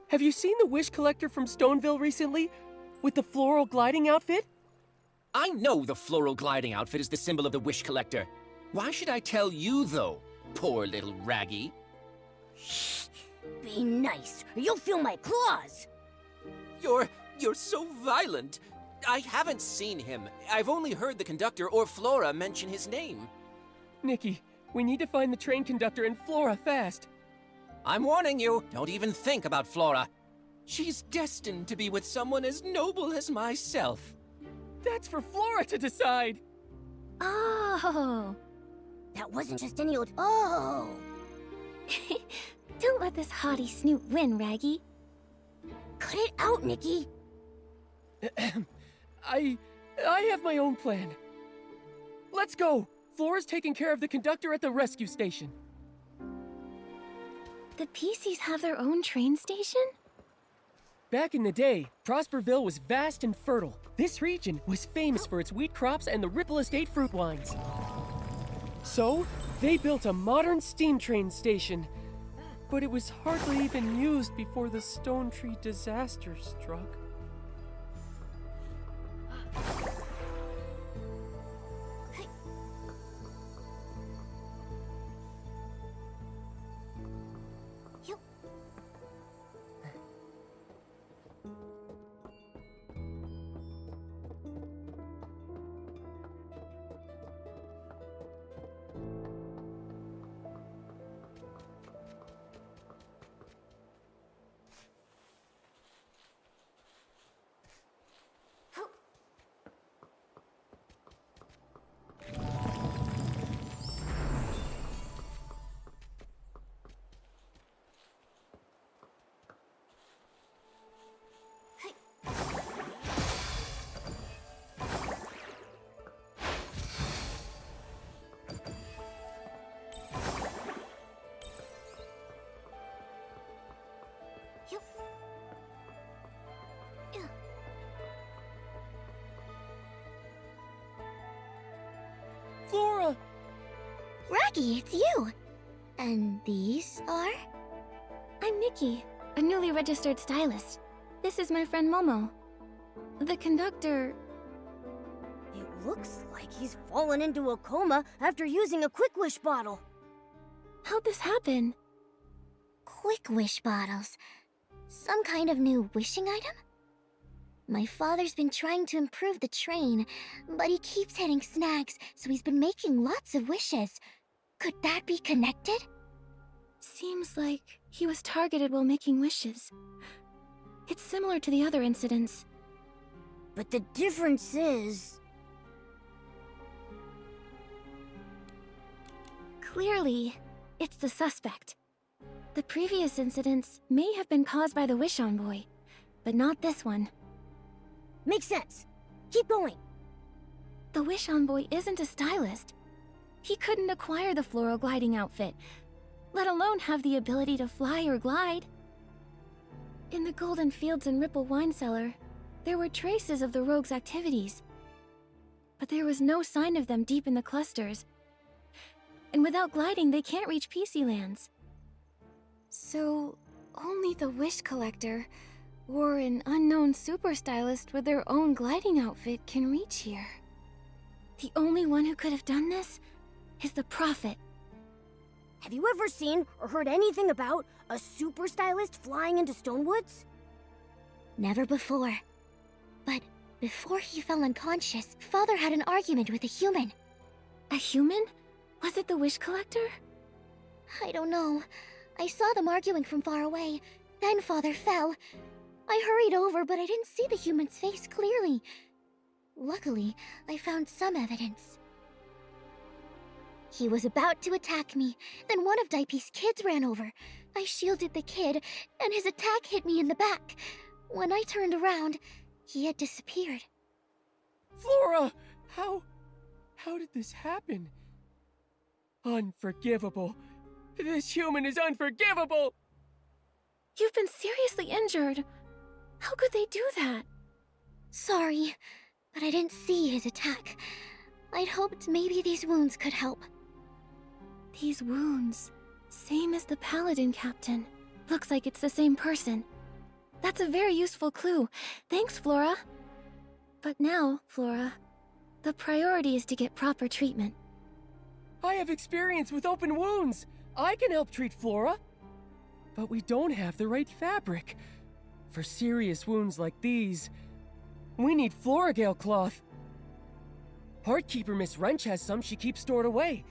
have you seen the wish collector from Stoneville recently? With the floral gliding outfit? I know the floral gliding outfit is the symbol of the wish collector. Why should I tell you, though, poor little Raggy? Be nice, or you'll feel my claws! You're so violent. I haven't seen him. I've only heard the conductor or Flora mention his name. Nikki, we need to find the train conductor and Flora fast. I'm warning you, don't even think about Flora. She's destined to be with someone as noble as myself. That's for Flora to decide. Oh. That wasn't just any old oh. Don't let this haughty snoot win, Raggy. Cut it out, Nikki. I have my own plan. Let's go. Flora's taking care of the conductor at the rescue station. The PCs have their own train station? Back in the day, Prosperville was vast and fertile. This region was famous for its wheat crops and the Ripple Estate fruit wines. So, they built a modern steam train station. But it was hardly even used before the Stone Tree disaster struck. Flora! Raggy, it's you! And these are? I'm Nikki, a newly registered stylist. This is my friend Momo. The conductor... It looks like he's fallen into a coma after using a Quick Wish bottle. How'd this happen? Quick Wish bottles. Some kind of new wishing item? My father's been trying to improve the train, but he keeps hitting snags, so he's been making lots of wishes. Could that be connected? Seems like he was targeted while making wishes. It's similar to the other incidents. But the difference is... Clearly, it's the suspect. The previous incidents may have been caused by the Wish Envoy, but not this one. Makes sense. Keep going. The Wish Envoy isn't a stylist. He couldn't acquire the floral gliding outfit, let alone have the ability to fly or glide. In the Golden Fields and Ripple wine cellar, there were traces of the rogues' activities, but there was no sign of them deep in the clusters. And without gliding, they can't reach PC lands. So, only the Wish Collector, or an unknown super stylist with their own gliding outfit can reach here. The only one who could have done this is the Prophet. Have you ever seen or heard anything about a super stylist flying into Stonewoods? Never before. But before he fell unconscious, Father had an argument with a human. A human? Was it the Wish Collector? I don't know. I saw them arguing from far away. Then Father fell. I hurried over, but I didn't see the human's face clearly. Luckily, I found some evidence. He was about to attack me, then one of Daipi's kids ran over. I shielded the kid, and his attack hit me in the back. When I turned around, he had disappeared. Flora! How did this happen? Unforgivable. This human is unforgivable! You've been seriously injured. How could they do that? Sorry, but I didn't see his attack. I'd hoped maybe these wounds could help. These wounds, same as the Paladin Captain. Looks like it's the same person. That's a very useful clue. Thanks, Flora. But now, Flora, the priority is to get proper treatment. I have experience with open wounds. I can help treat Flora. But we don't have the right fabric. For serious wounds like these, we need 𝓂 cloth. Heartkeeper Miss Wrench has some she keeps stored away.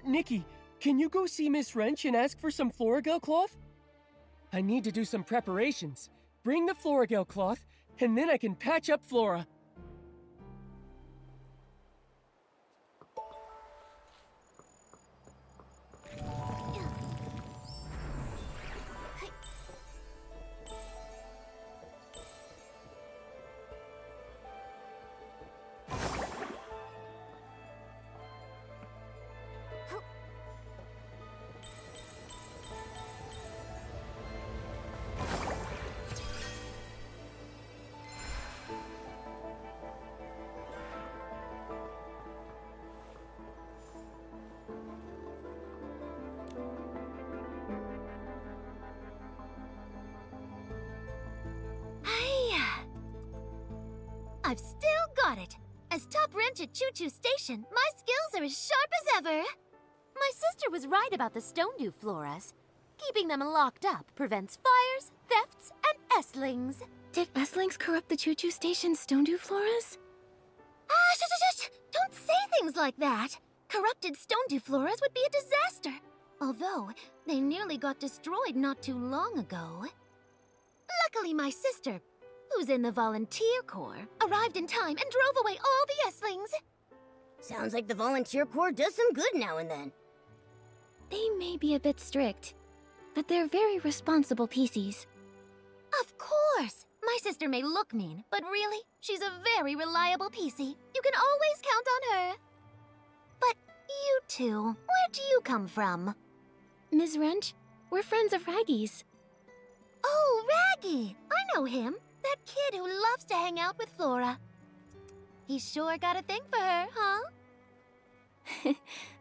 Nikki, can you go see Miss Wrench and ask for some 𝓂 cloth? I need to do some preparations. Bring the 𝓂 cloth, and then I can patch up Flora. I've still got it. As top wrench at 𝓂𝓂 Station, my skills are as sharp as ever. My sister was right about the Stonedew floras. Keeping them locked up prevents fires, thefts, and estlings. Did estlings corrupt the 𝓂𝓂 Station's Stonedew floras? Shush! Don't say things like that. Corrupted Stonedew floras would be a disaster. Although, they nearly got destroyed not too long ago. Luckily, my sister, who's in the Volunteer Corps, arrived in time and drove away all the estlings. Sounds like the Volunteer Corps does some good now and then. They may be a bit strict, but they're very responsible PCs. Of course! My sister may look mean, but really, she's a very reliable PC. You can always count on her. But you two, where do you come from? Ms. Wrench, we're friends of Raggy's. Oh, Raggy! I know him. That kid who loves to hang out with Flora. He's sure got a thing for her, huh?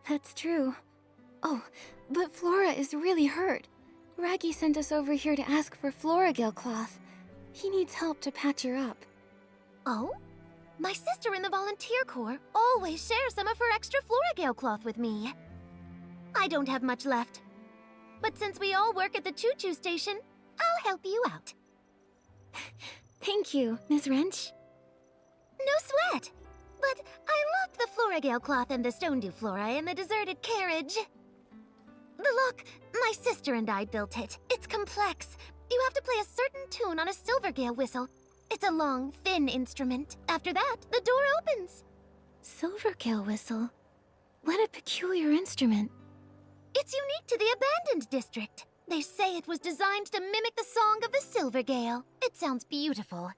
That's true. Oh, but Flora is really hurt. Raggy sent us over here to ask for 𝓂 cloth. He needs help to patch her up. Oh? My sister in the Volunteer Corps always shares some of her extra 𝓂 cloth with me. I don't have much left. But since we all work at the 𝓂𝓂 Station, I'll help you out. Thank you, Ms. Wrench. No sweat. But I locked the 𝓂 cloth and the Stonedew flora in the deserted carriage. The lock, my sister and I built it. It's complex. You have to play a certain tune on a Silvergale whistle. It's a long, thin instrument. After that, the door opens. Silvergale whistle? What a peculiar instrument. It's unique to the Abandoned District. They say it was designed to mimic the song of the 𝕁𝕂 It sounds beautiful.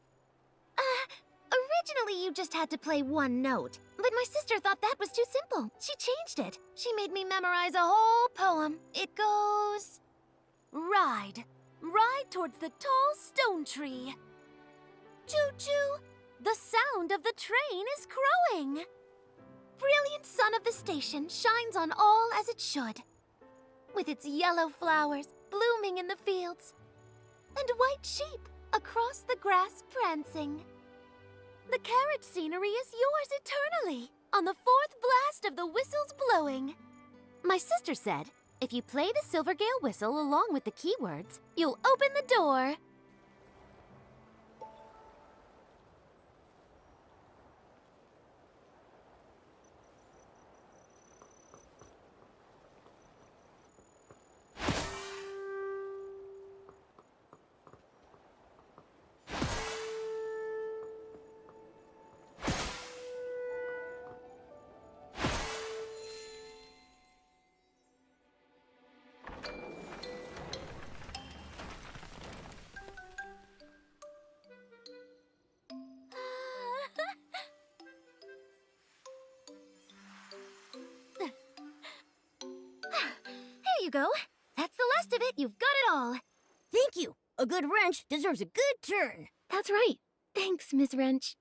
Originally you just had to play one note, but my sister thought that was too simple. She changed it. She made me memorize a whole poem. It goes... Ride. Ride towards the tall stone tree. Choo-choo! The sound of the train is crowing. Brilliant sun of the station shines on all as it should, with its yellow flowers blooming in the fields, and white sheep across the grass prancing. The carriage scenery is yours eternally, on the fourth blast of the whistle's blowing. My sister said, if you play the 𝕁𝕂 whistle along with the keywords, you'll open the door. There you go. That's the last of it. You've got it all. Thank you. A good wrench deserves a good turn. That's right. Thanks, Miss Wrench.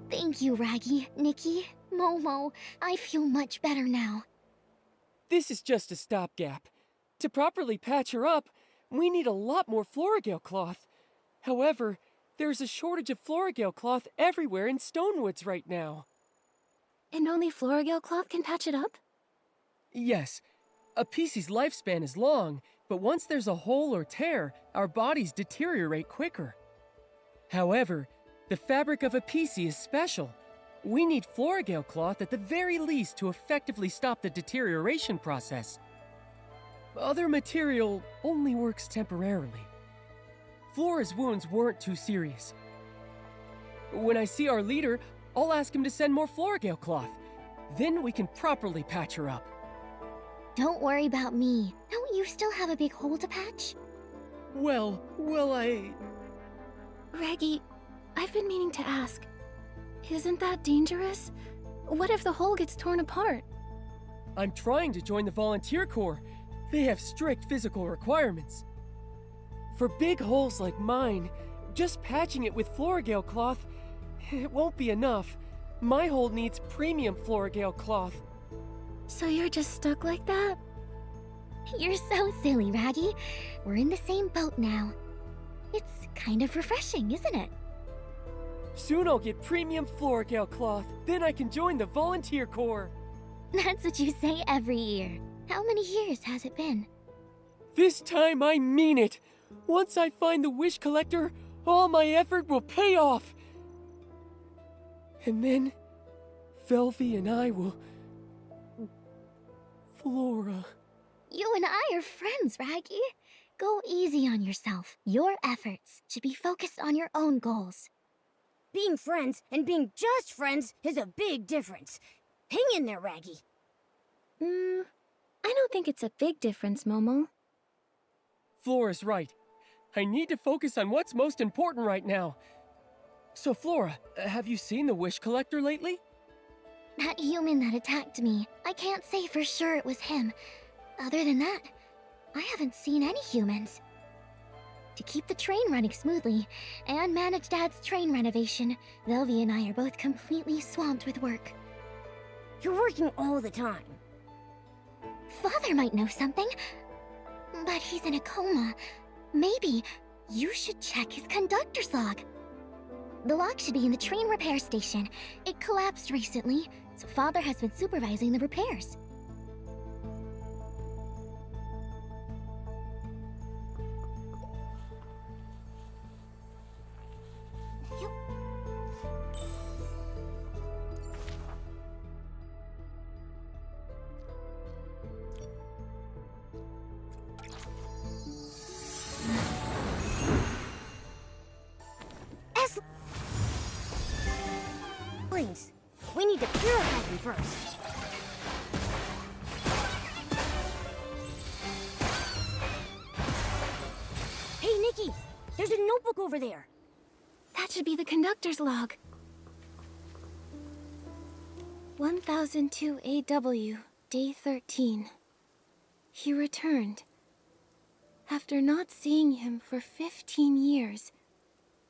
Thank you, Raggy, Nikki, Momo. I feel much better now. This is just a stopgap. To properly patch her up, we need a lot more 𝓂𝓂 cloth. However, there's a shortage of 𝓂𝓂 cloth everywhere in Stonewoods right now. And only 𝓂𝓂 cloth can patch it up? Yes, a PC's lifespan is long, but once there's a hole or tear, our bodies deteriorate quicker. However, the fabric of a PC is special. We need 𝓂𝓂 cloth at the very least to effectively stop the deterioration process. Other material only works temporarily. Flora's wounds weren't too serious. When I see our leader, I'll ask him to send more 𝓂𝓂 cloth. Then we can properly patch her up. Don't worry about me. Don't you still have a big hole to patch? Well, Raggy, I've been meaning to ask. Isn't that dangerous? What if the hole gets torn apart? I'm trying to join the volunteer corps. They have strict physical requirements. For big holes like mine, just patching it with 𝓂𝓂 cloth, it won't be enough. My hole needs premium 𝓂𝓂 cloth. So you're just stuck like that? You're so silly, Raggy. We're in the same boat now. It's kind of refreshing, isn't it? Soon I'll get premium 𝓂𝓂 cloth. Then I can join the volunteer corps. That's what you say every year. How many years has it been? This time I mean it. Once I find the wish collector, all my effort will pay off. And then, Velvy and I will... Flora... You and I are friends, Raggy. Go easy on yourself. Your efforts should be focused on your own goals. Being friends and being just friends is a big difference. Hang in there, Raggy. I don't think it's a big difference, Momo. Flora's right. I need to focus on what's most important right now. So, Flora, have you seen the wish collector lately? That human that attacked me, I can't say for sure it was him. Other than that, I haven't seen any humans. to keep the train running smoothly and manage Dad's train renovation, Velvy and I are both completely swamped with work. You're working all the time. Father might know something, but he's in a coma. Maybe you should check his conductor's log. The log should be in the train repair station. It collapsed recently, so Father has been supervising the repairs. We need to purify them first. Hey, Nikki! There's a notebook over there! That should be the conductor's log. 1002 AW, day 13. He returned. After not seeing him for 15 years,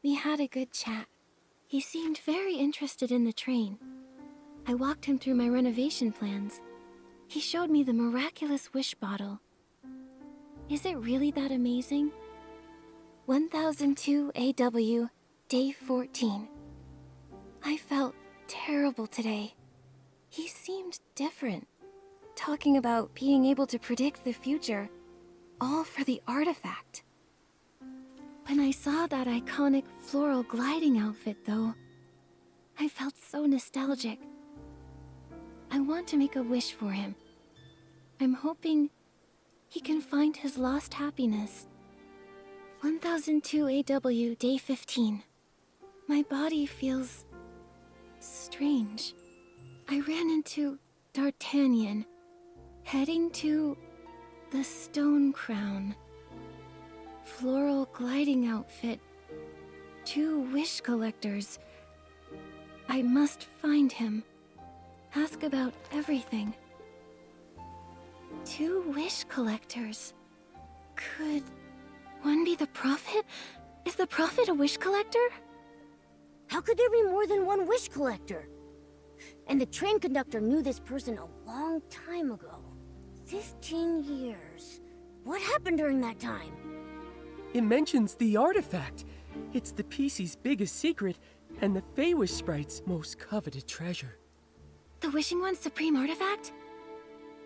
we had a good chat. He seemed very interested in the train. I walked him through my renovation plans. He showed me the miraculous wish bottle. Is it really that amazing? 1002 AW, day 14. I felt terrible today. He seemed different, talking about being able to predict the future, all for the artifact. When I saw that iconic floral gliding outfit, though, I felt so nostalgic. I want to make a wish for him. I'm hoping he can find his lost happiness. 1002 AW, day 15. My body feels strange. I ran into D'Artagnan, heading to the Stone Crown. Floral gliding outfit. 2 wish collectors. I must find him. Ask about everything. 2 wish collectors. Could one be the Prophet? Is the Prophet a wish collector? How could there be more than one wish collector? And the train conductor knew this person a long time ago. 15 years. What happened during that time? It mentions the artifact. It's the PC's biggest secret and the Feywish Sprite's most coveted treasure. The Wishing One's supreme artifact?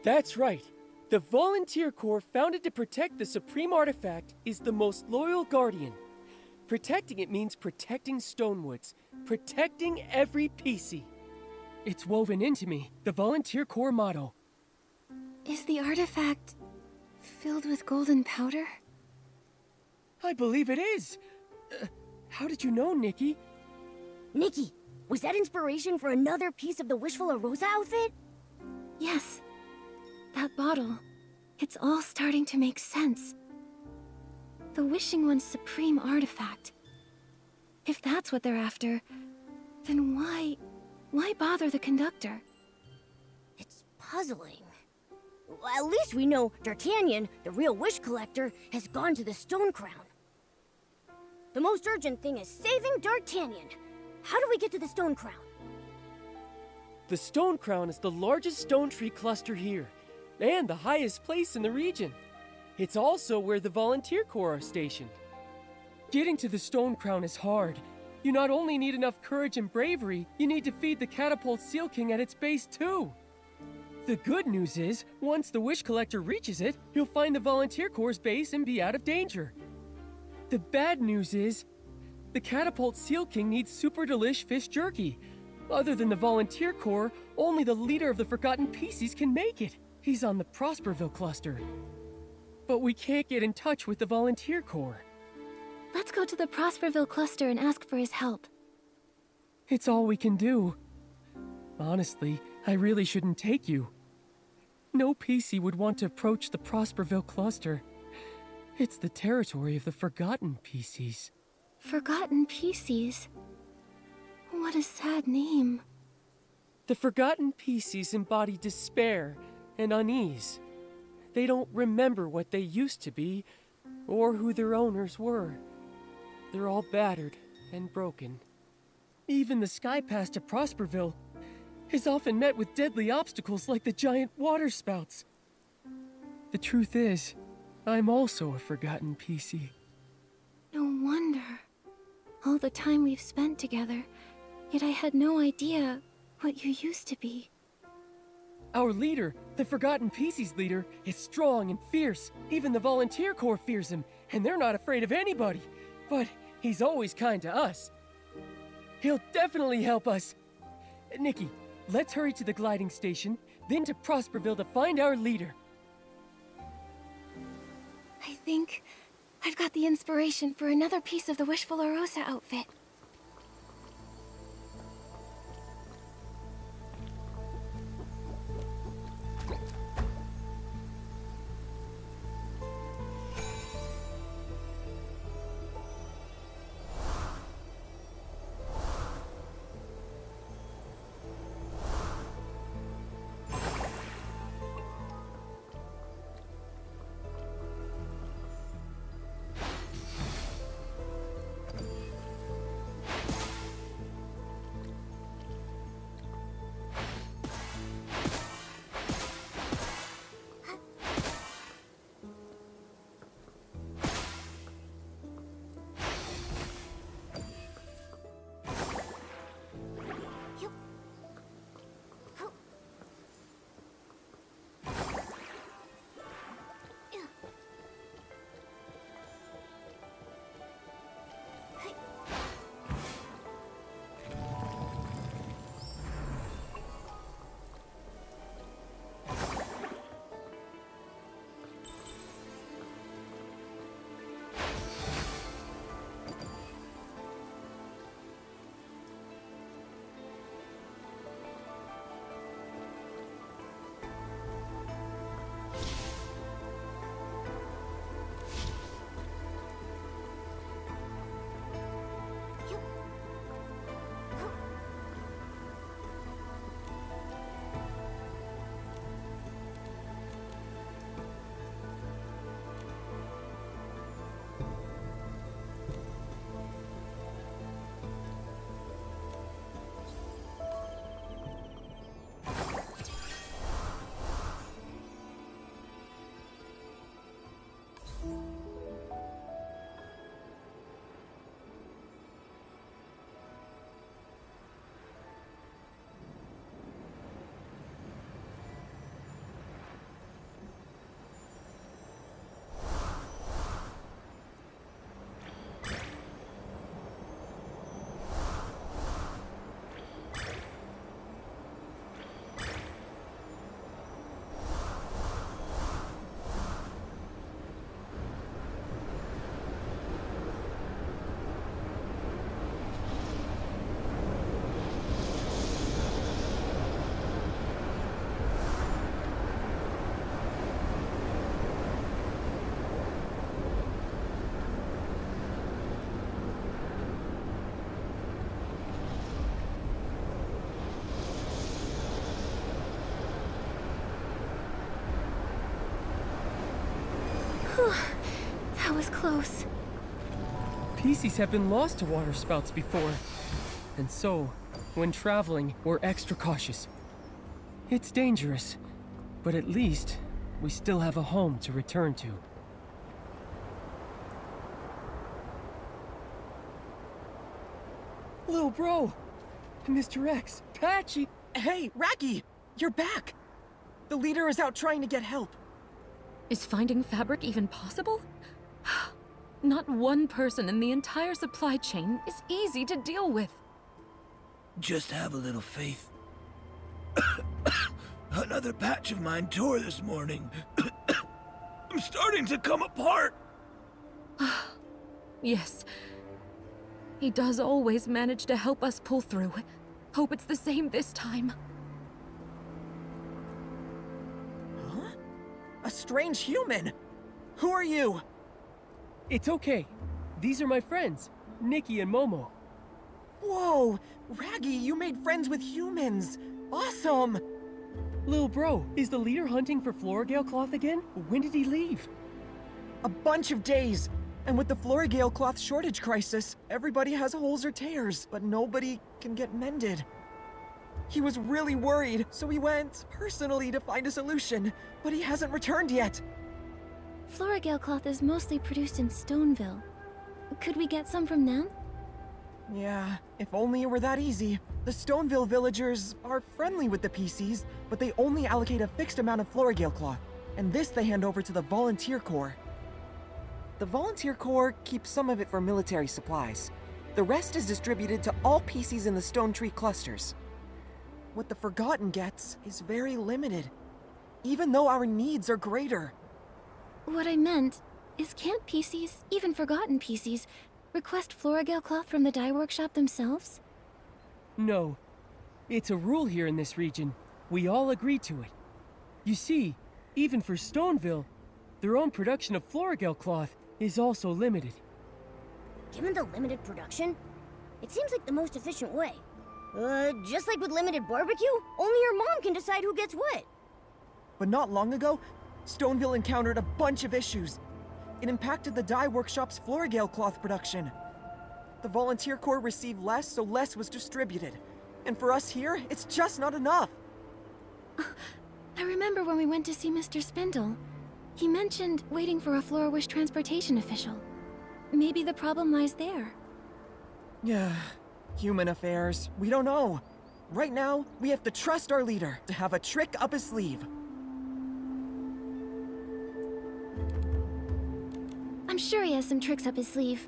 That's right. The Volunteer Corps, founded to protect the supreme artifact, is the most loyal guardian. Protecting it means protecting Stonewoods, protecting every PC. It's woven into me, the Volunteer Corps motto. Is the artifact filled with golden powder? I believe it is. How did you know, Nikki? Nikki, was that inspiration for another piece of the Wishful of Rosa outfit? Yes. That bottle. It's all starting to make sense. The Wishing One's supreme artifact. If that's what they're after, then why bother the conductor? It's puzzling. Well, at least we know D'Artagnan, the real wish collector, has gone to the Stone Crown. The most urgent thing is saving D'Artagnan. How do we get to the Stone Crown? The Stone Crown is the largest stone tree cluster here, and the highest place in the region. It's also where the Volunteer Corps are stationed. Getting to the Stone Crown is hard. You not only need enough courage and bravery, you need to feed the Catapult Seal King at its base too. The good news is, once the Wish Collector reaches it, he'll find the Volunteer Corps' base and be out of danger. The bad news is, the Catapult Seal King needs super delish fish jerky. Other than the Volunteer Corps, only the leader of the Forgotten PCs can make it. He's on the Prosperville cluster. But we can't get in touch with the Volunteer Corps. Let's go to the Prosperville cluster and ask for his help. It's all we can do. Honestly, I really shouldn't take you. No PC would want to approach the Prosperville cluster. It's the territory of the Forgotten PCs. Forgotten PCs? What a sad name. The Forgotten PCs embody despair and unease. They don't remember what they used to be, or who their owners were. They're all battered and broken. Even the sky pass to Prosperville is often met with deadly obstacles like the giant water spouts. The truth is, I'm also a forgotten PC. No wonder. All the time we've spent together, yet I had no idea what you used to be. Our leader, the Forgotten PC's leader, is strong and fierce. Even the Volunteer Corps fears him, and they're not afraid of anybody. But he's always kind to us. He'll definitely help us. Nikki, let's hurry to the gliding station, then to Prosperville to find our leader. I think I've got the inspiration for another piece of the Wishful Arosa outfit. That was close. PCs have been lost to water spouts before. And so, when traveling, we're extra cautious. It's dangerous, but at least we still have a home to return to. Little bro! Mr. X, Patchy! Hey, Raggy! You're back! The leader is out trying to get help. Is finding fabric even possible? Not one person in the entire supply chain is easy to deal with. Just have a little faith. Another patch of mine tore this morning. I'm starting to come apart. Yes. He does always manage to help us pull through. Hope it's the same this time. Huh? A strange human? Who are you? It's okay. These are my friends, Nikki and Momo. Whoa! Raggy, you made friends with humans! Awesome! Lil bro, is the leader hunting for 𝐹𝓂 𝑅𝒾𝓁𝓁 again? When did he leave? A bunch of days. And with the 𝓂 𝑅𝒾𝓁 shortage crisis, everybody has holes or tears, but nobody can get mended. He was really worried, so he went personally to find a solution, but he hasn't returned yet. 𝓂 𝑅𝒾𝓁 is mostly produced in Stoneville. Could we get some from them? Yeah, if only it were that easy. The Stoneville villagers are friendly with the PCs, but they only allocate a fixed amount of 𝓂 𝑅𝒾𝓁, and this they hand over to the Volunteer Corps. The Volunteer Corps keeps some of it for military supplies. The rest is distributed to all PCs in the Stone Tree clusters. What the Forgotten gets is very limited, even though our needs are greater. What I meant is, can't PCs, even Forgotten PCs, request 𝓂 𝑅𝒾𝓁 from the dye workshop themselves? No. It's a rule here in this region. We all agree to it. You see, even for Stoneville, their own production of 𝓂 𝑅𝒾𝓁 is also limited. Given the limited production, it seems like the most efficient way. Just like with limited barbecue, only your mom can decide who gets what. But not long ago, Stoneville encountered a bunch of issues. It impacted the dye workshop's 𝓂 𝑅𝒾𝓁 production. The Volunteer Corps received less, so less was distributed. And for us here, it's just not enough. I remember when we went to see Mr. Spindle. He mentioned waiting for a 𝓂 𝑅Wish transportation official. Maybe the problem lies there. Yeah, human affairs. We don't know. Right now, we have to trust our leader to have a trick up his sleeve. I'm sure he has some tricks up his sleeve.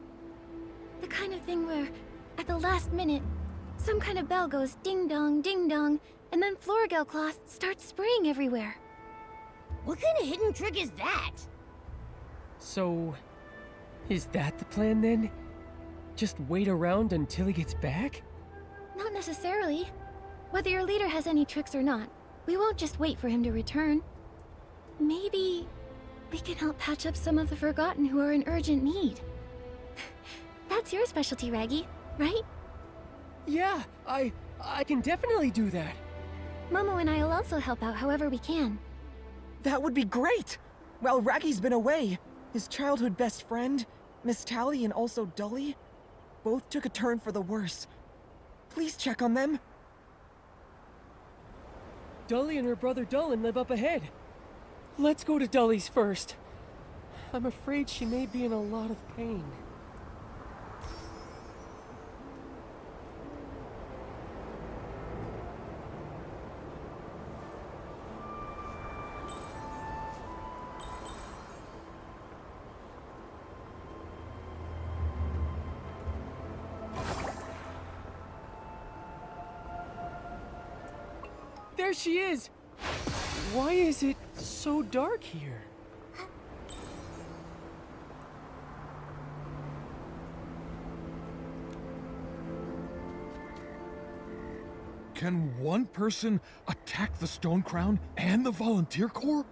The kind of thing where, at the last minute, some kind of bell goes ding-dong, and then 𝓂 𝑅𝒾𝓁 starts spraying everywhere. What kind of hidden trick is that? So, is that the plan then? Just wait around until he gets back? Not necessarily. Whether your leader has any tricks or not, we won't just wait for him to return. Maybe we can help patch up some of the Forgotten who are in urgent need. That's your specialty, Raggy, right? Yeah, I can definitely do that. Momo and I will also help out however we can. That would be great! While Raggy's been away, his childhood best friend, Miss Tally and also Dully, both took a turn for the worse. Please check on them. Dully and her brother Dullin live up ahead. Let's go to Dully's first. I'm afraid she may be in a lot of pain. There she is! Why is it so dark here? Can one person attack the Stone Crown and the Volunteer Corps?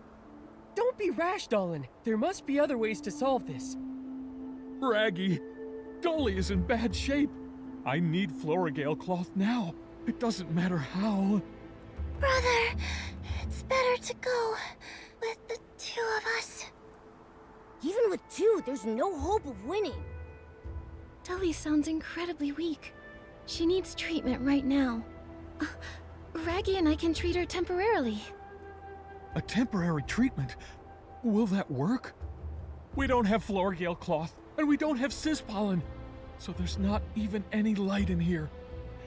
Don't be rash, Dullin. There must be other ways to solve this. Raggy, Dully is in bad shape. I need 𝓂 𝑅𝒾𝓁 now. It doesn't matter how. Brother, it's better to go with the two of us. Even with two, there's no hope of winning. Dully sounds incredibly weak. She needs treatment right now. Raggy and I can treat her temporarily. A temporary treatment? Will that work? We don't have 𝓂 𝑅𝒾𝓁, and we don't have Cispollen, so there's not even any light in here.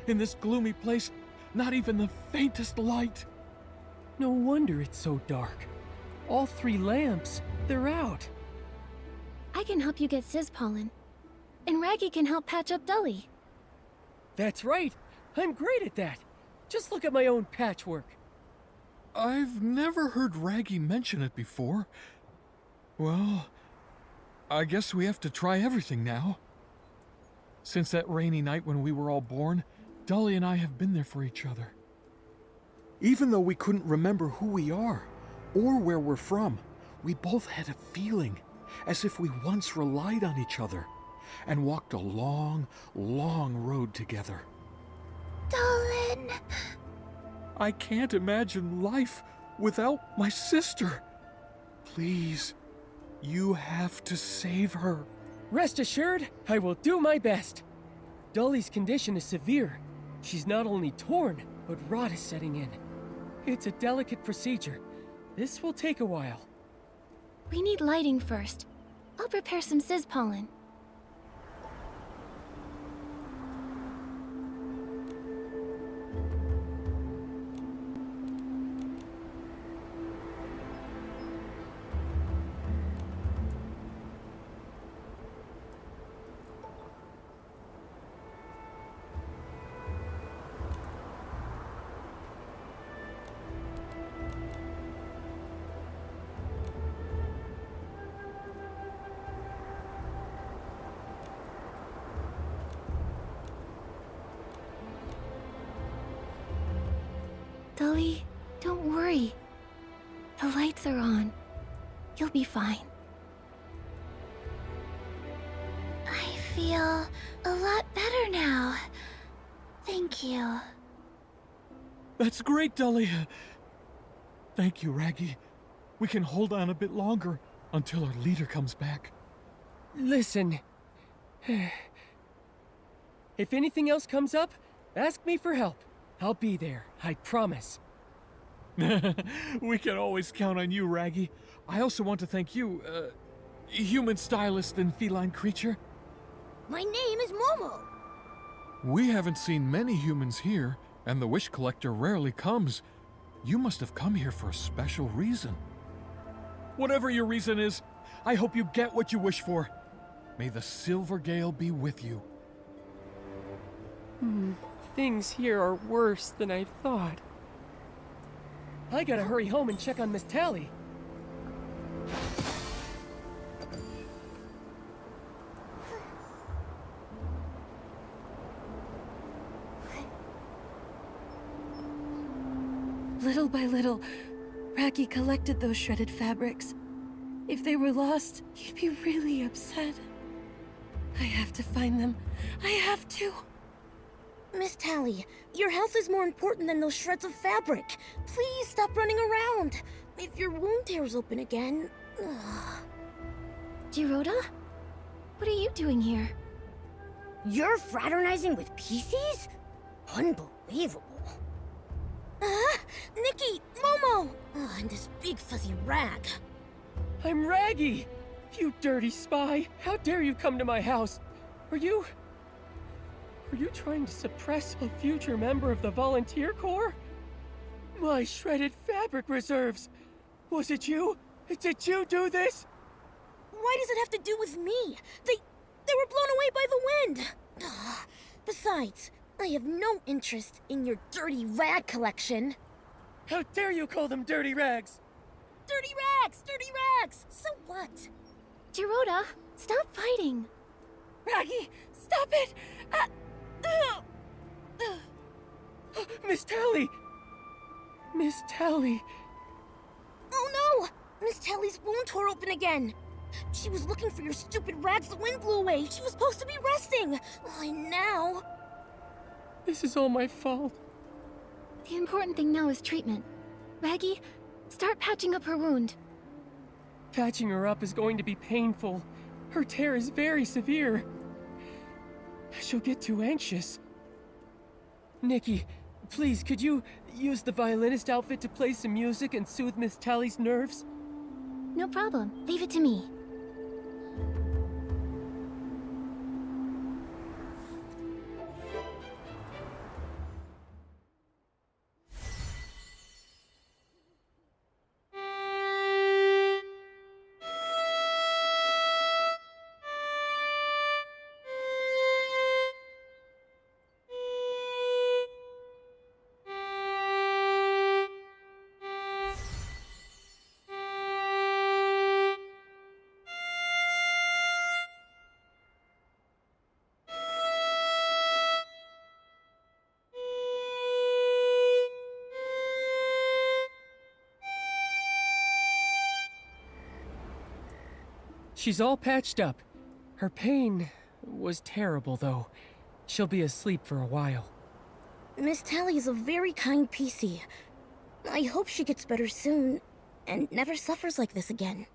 In this gloomy place, not even the faintest light. No wonder it's so dark. All 3 lamps, they're out. I can help you get Cispollen, and Raggy can help patch up Dully. That's right. I'm great at that. Just look at my own patchwork. I've never heard Raggy mention it before. Well, I guess we have to try everything now. Since that rainy night when we were all born, Dully and I have been there for each other. Even though we couldn't remember who we are, or where we're from, we both had a feeling, as if we once relied on each other, and walked a long, long road together. Dullin. I can't imagine life without my sister. Please, You have to save her. Rest assured, I will do my best. Dolly's condition is severe. She's not only torn, but rot is setting in. It's a delicate procedure. This will take a while. We need lighting first. I'll prepare some sis pollen. Dolly, don't worry. The lights are on. You'll be fine. I feel a lot better now. Thank you. That's great, Dolly. Thank you, Raggy. We can hold on a bit longer until our leader comes back. Listen. If anything else comes up, ask me for help. I'll be there, I promise. We can always count on you, Raggy. I also want to thank you, human stylist and feline creature. My name is Momo. We haven't seen many humans here, and the wish collector rarely comes. You must have come here for a special reason. Whatever your reason is, I hope you get what you wish for. May the Silver Gale be with you. Things here are worse than I thought. I gotta hurry home and check on Miss Tally. Little by little, Raggy collected those shredded fabrics. If they were lost, he'd be really upset. I have to find them. I have to. Miss Tally, your health is more important than those shreds of fabric. Please stop running around. If your wound tears open again... 𝕁𝕂? What are you doing here? You're fraternizing with PCs? Unbelievable. Nikki! Momo! And this big fuzzy rag. I'm Raggy! You dirty spy! How dare you come to my house? Were you trying to suppress a future member of the Volunteer Corps? My shredded fabric reserves! Was it you? Did you do this? Why does it have to do with me? They were blown away by the wind! Besides, I have no interest in your dirty rag collection. How dare you call them dirty rags? Dirty rags! Dirty rags! So what? 𝕁𝕂, stop fighting. Raggy, stop it! Miss Tally! Miss Tally! Oh no! Miss Tally's wound tore open again! She was looking for your stupid rags the wind blew away! She was supposed to be resting! And now... This is all my fault. The important thing now is treatment. Raggy, start patching up her wound. Patching her up is going to be painful. Her tear is very severe. She'll get too anxious. Nikki, please, could you use the violinist outfit to play some music and soothe Miss Tally's nerves? No problem. Leave it to me. She's all patched up. Her pain was terrible, though. She'll be asleep for a while. Miss Tally is a very kind PC. I hope she gets better soon, and never suffers like this again.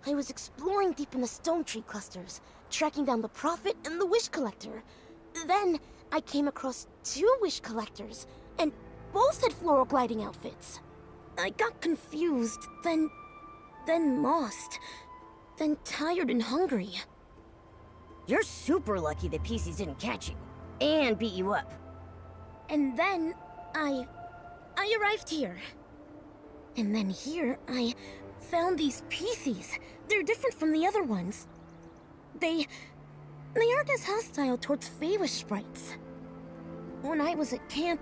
I was exploring deep in the stone tree clusters, tracking down the prophet and the wish collector. Then, I came across 2 wish collectors, and both had floral gliding outfits. I got confused, then lost, then tired and hungry. You're super lucky the PCs didn't catch you, and beat you up. And then, I arrived here. And then here, I found these PCs. They're different from the other ones. They aren't as hostile towards Feywish sprites. When I was at camp,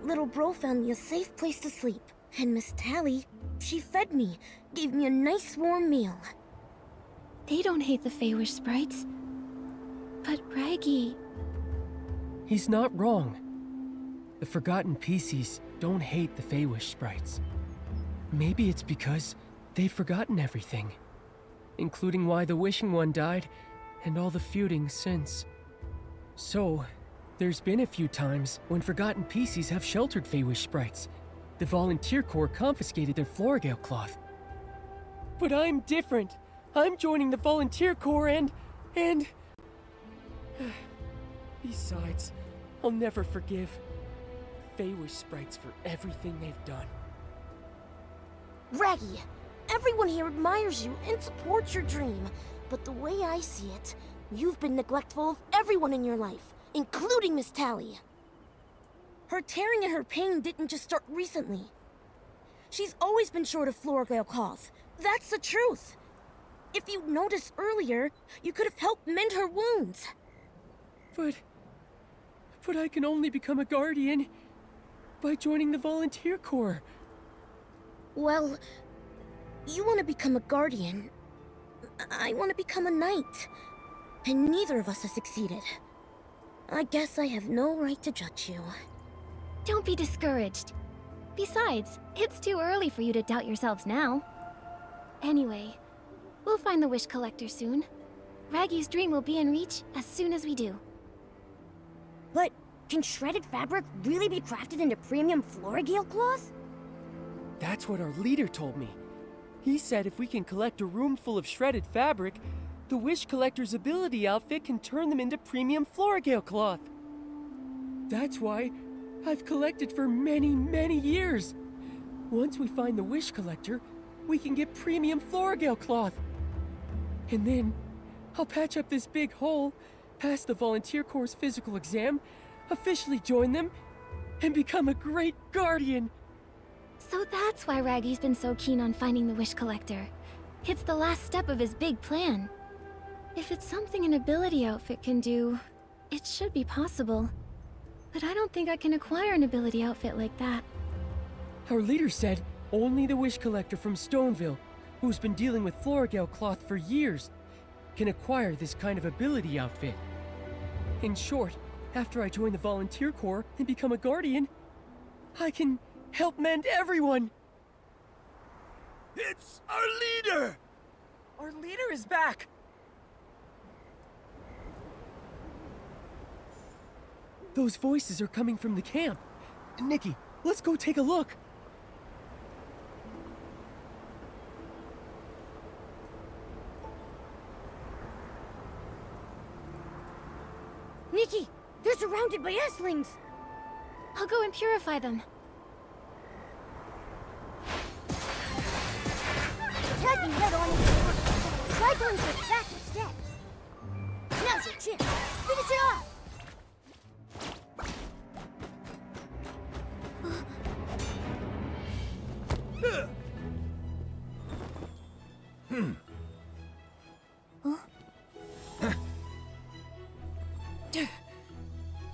little bro found me a safe place to sleep. And Miss Tally, she fed me, gave me a nice warm meal. They don't hate the Feywish sprites. But Raggy... He's not wrong. The Forgotten PCs don't hate the Feywish sprites. Maybe it's because they've forgotten everything, including why the Wishing One died and all the feuding since. So, there's been a few times when Forgotten PCs have sheltered Feywish sprites. The Volunteer Corps confiscated their 𝓂𝓂 But I'm different. I'm joining the Volunteer Corps and... Besides, I'll never forgive Feywish sprites for everything they've done. Raggy, everyone here admires you and supports your dream. But the way I see it, you've been neglectful of everyone in your life, including Miss Tally. Her tearing and her pain didn't just start recently. She's always been short of 𝓂𝓂𝒾𝓁𝒂. That's the truth. If you'd noticed earlier, you could have helped mend her wounds. But I can only become a guardian by joining the Volunteer Corps. Well, you want to become a guardian. I want to become a knight. And neither of us has succeeded. I guess I have no right to judge you. Don't be discouraged. Besides, it's too early for you to doubt yourselves now. Anyway, we'll find the wish collector soon. Raggy's dream will be in reach as soon as we do. But can shredded fabric really be crafted into premium 𝓂𝓂𝒾𝓁 cloth? That's what our leader told me. He said if we can collect a room full of shredded fabric, the wish collector's ability outfit can turn them into premium 𝓂𝓂𝒾𝓁 cloth. That's why I've collected for many, many years. Once we find the wish collector, we can get premium 𝓂𝓂𝒾𝓁 cloth. And then I'll patch up this big hole, pass the Volunteer Corps' physical exam, officially join them, and become a great guardian. So that's why Raggy's been so keen on finding the wish collector. It's the last step of his big plan. If it's something an ability outfit can do, it should be possible. But I don't think I can acquire an ability outfit like that. Our leader said only the wish collector from Stoneville, who's been dealing with 𝓂𝓂𝒾𝓁 cloth for years, can acquire this kind of ability outfit. In short, after I join the Volunteer Corps and become a guardian, I can help mend everyone. It's our leader! Our leader is back! Those voices are coming from the camp. Nikki, let's go take a look. Nikki, they're surrounded by Esslings! I'll go and purify them. Attacking head on is try going for the back instead. Now's your chance. Finish it off!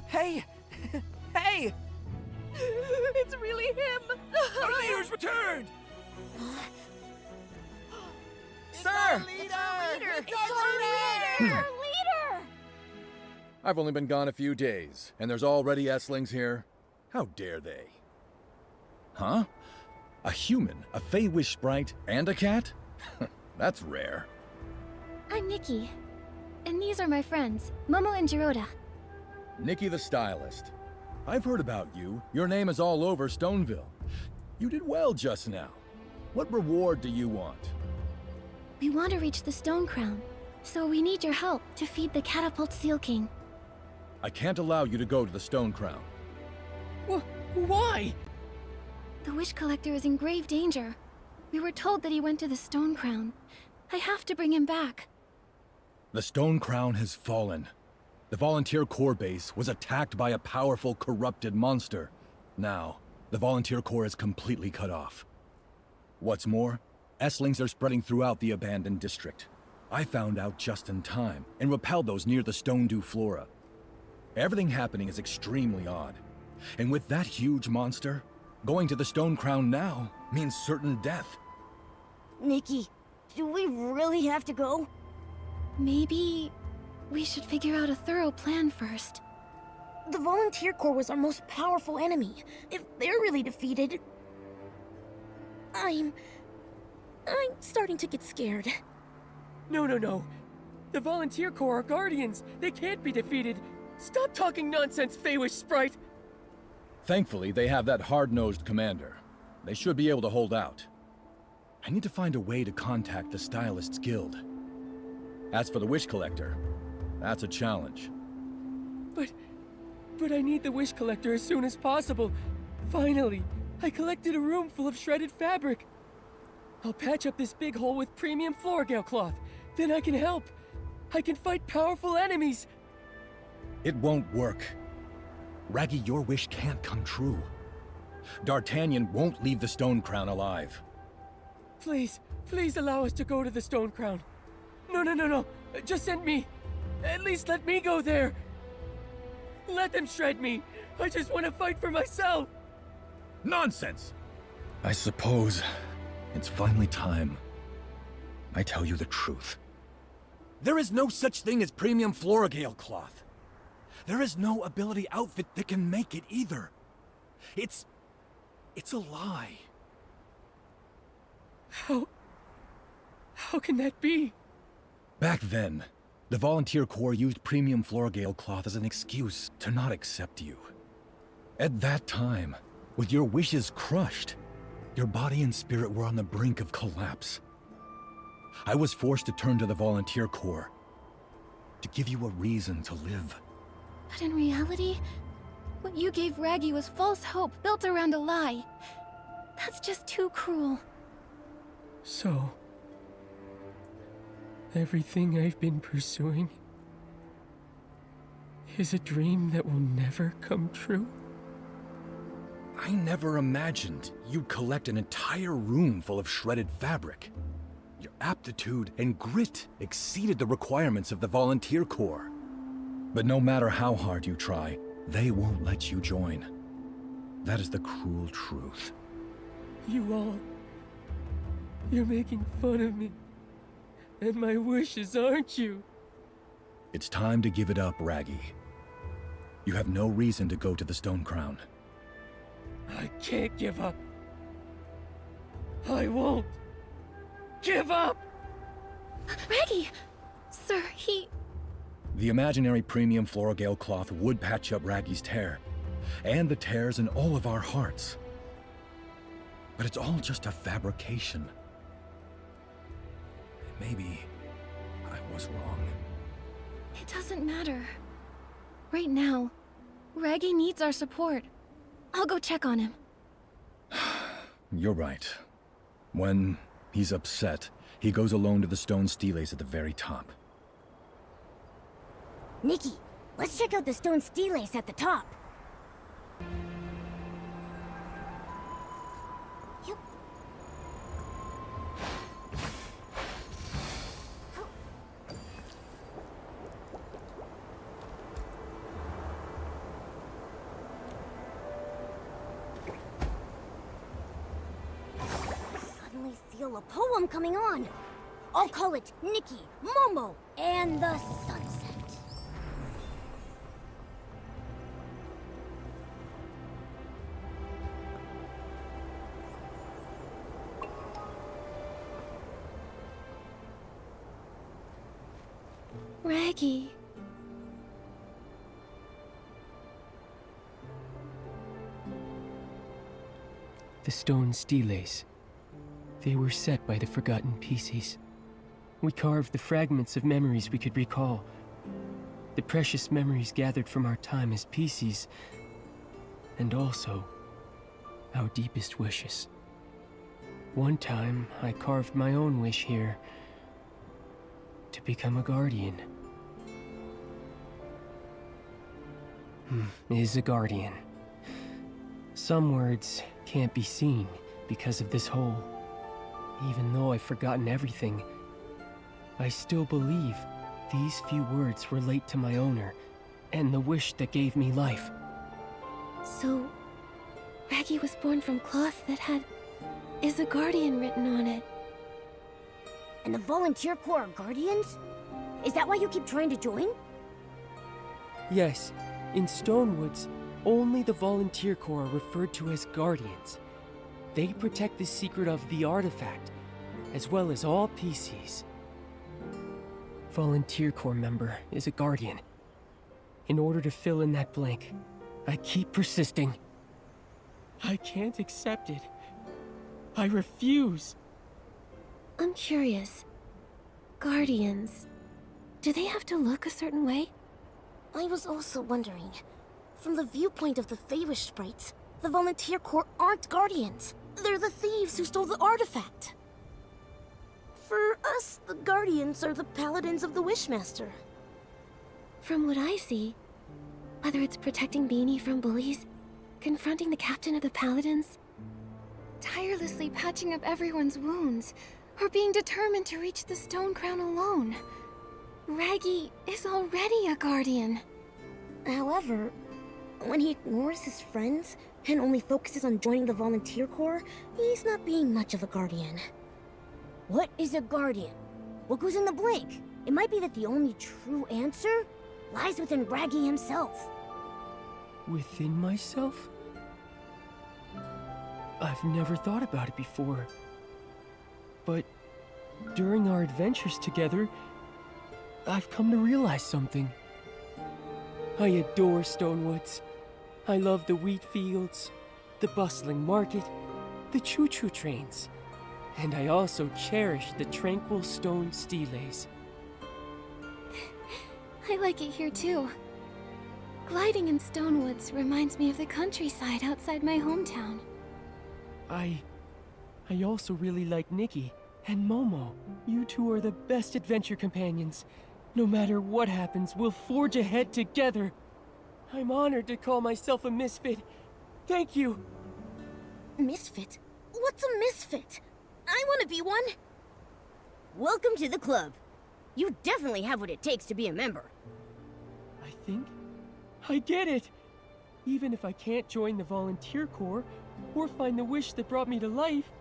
Hey! Hey! It's really him! Our leader's returned! Sir! It's our leader! It's our leader! I've only been gone a few days, and there's already Esslings here? How dare they? Huh? A human, a Feywish sprite, and a cat? That's rare. I'm Nikki. And these are my friends, Momo and 𝕭𝕭. Nikki the stylist. I've heard about you. Your name is all over Stoneville. You did well just now. What reward do you want? We want to reach the Stone Crown, so we need your help to feed the 𝐻𝑒𝓁𝓁𝒃. I can't allow you to go to the Stone Crown. Why? The Wish Collector is in grave danger. We were told that he went to the Stone Crown. I have to bring him back. The Stone Crown has fallen. The Volunteer Corps base was attacked by a powerful, corrupted monster. Now, the Volunteer Corps is completely cut off. What's more, 𝑠lings are spreading throughout the abandoned district. I found out just in time and repelled those near the 𝕨𝕒𝕒 flora. Everything happening is extremely odd. And with that huge monster, going to the Stone Crown now means certain death. Nikki, do we really have to go? Maybe we should figure out a thorough plan first. The Volunteer Corps was our most powerful enemy. If they're really defeated... I'm starting to get scared. No. The Volunteer Corps are guardians. They can't be defeated. Stop talking nonsense, Feywish Sprite! Thankfully, they have that hard-nosed commander. They should be able to hold out. I need to find a way to contact the Stylists Guild. As for the Wish Collector, that's a challenge. But I need the Wish Collector as soon as possible. Finally, I collected a room full of shredded fabric. I'll patch up this big hole with premium 𝑓l𝑢𝑟𝒻 cloth. Then I can help. I can fight powerful enemies. It won't work. Raggy, your wish can't come true. D'Artagnan won't leave the Stone Crown alive. Please allow us to go to the Stone Crown. No. Just send me. At least let me go there. Let them shred me. I just want to fight for myself. Nonsense! I suppose it's finally time I tell you the truth. There is no such thing as premium 𝑓l𝑢𝑟𝒻 cloth. There is no ability outfit that can make it either. It's a lie. How can that be? Back then, the Volunteer Corps used premium 𝑓l𝑢𝑟𝒻 cloth as an excuse to not accept you. At that time, with your wishes crushed, your body and spirit were on the brink of collapse. I was forced to turn to the Volunteer Corps to give you a reason to live. But in reality, what you gave Raggy was false hope built around a lie. That's just too cruel. So, everything I've been pursuing is a dream that will never come true? I never imagined you'd collect an entire room full of shredded fabric. Your aptitude and grit exceeded the requirements of the Volunteer Corps. But no matter how hard you try, they won't let you join. That is the cruel truth. You're making fun of me. And my wishes, aren't you? It's time to give it up, Raggy. You have no reason to go to the Stone Crown. I can't give up. I won't give up! Raggy! Sir, The imaginary premium 𝑓l𝑢𝑟𝒻 cloth would patch up Raggy's tear, and the tears in all of our hearts. But it's all just a fabrication. Maybe I was wrong. It doesn't matter. Right now, Raggy needs our support. I'll go check on him. You're right. When he's upset, he goes alone to the stone steles at the very top. Nikki, let's check out the stone steles at the top. Yep. Suddenly feel a poem coming on. I'll call it Nikki, Momo, and the Sunset. Raggy. The stone steles. They were set by the forgotten pieces. We carved the fragments of memories we could recall. The precious memories gathered from our time as PCs, and also our deepest wishes. One time, I carved my own wish here to become a guardian. Is a guardian. Some words can't be seen because of this hole. Even though I've forgotten everything, I still believe these few words relate to my owner and the wish that gave me life. So, Raggy was born from cloth that had "Is a Guardian" written on it. And the Volunteer Corps are guardians? Is that why you keep trying to join? Yes, in Stonewoods, only the Volunteer Corps are referred to as guardians. They protect the secret of the artifact, as well as all PCs. Volunteer Corps member is a guardian. In order to fill in that blank, I keep persisting. I can't accept it. I refuse. I'm curious. Guardians, do they have to look a certain way? I was also wondering. From the viewpoint of the Feywish sprites, the Volunteer Corps aren't guardians. They're the thieves who stole the artifact. For us, the Guardians are the paladins of the Wishmaster. From what I see, whether it's protecting Beanie from bullies, confronting the captain of the paladins, tirelessly patching up everyone's wounds, or being determined to reach the Stone Crown alone, Raggy is already a guardian. However, when he ignores his friends and only focuses on joining the Volunteer Corps, he's not being much of a guardian. What is a guardian? What goes in the blank? It might be that the only true answer lies within Raggy himself. Within myself? I've never thought about it before. But during our adventures together, I've come to realize something. I adore Stonewoods. I love the wheat fields, the bustling market, the choo-choo trains. And I also cherish the tranquil stone steles. I like it here too. Gliding in Stonewoods reminds me of the countryside outside my hometown. I also really like Nikki and Momo. You two are the best adventure companions. No matter what happens, we'll forge ahead together. I'm honored to call myself a misfit. Thank you. Misfit? What's a misfit? I want to be one. Welcome to the club. You definitely have what it takes to be a member. I think I get it. Even if I can't join the Volunteer Corps or find the wish that brought me to life,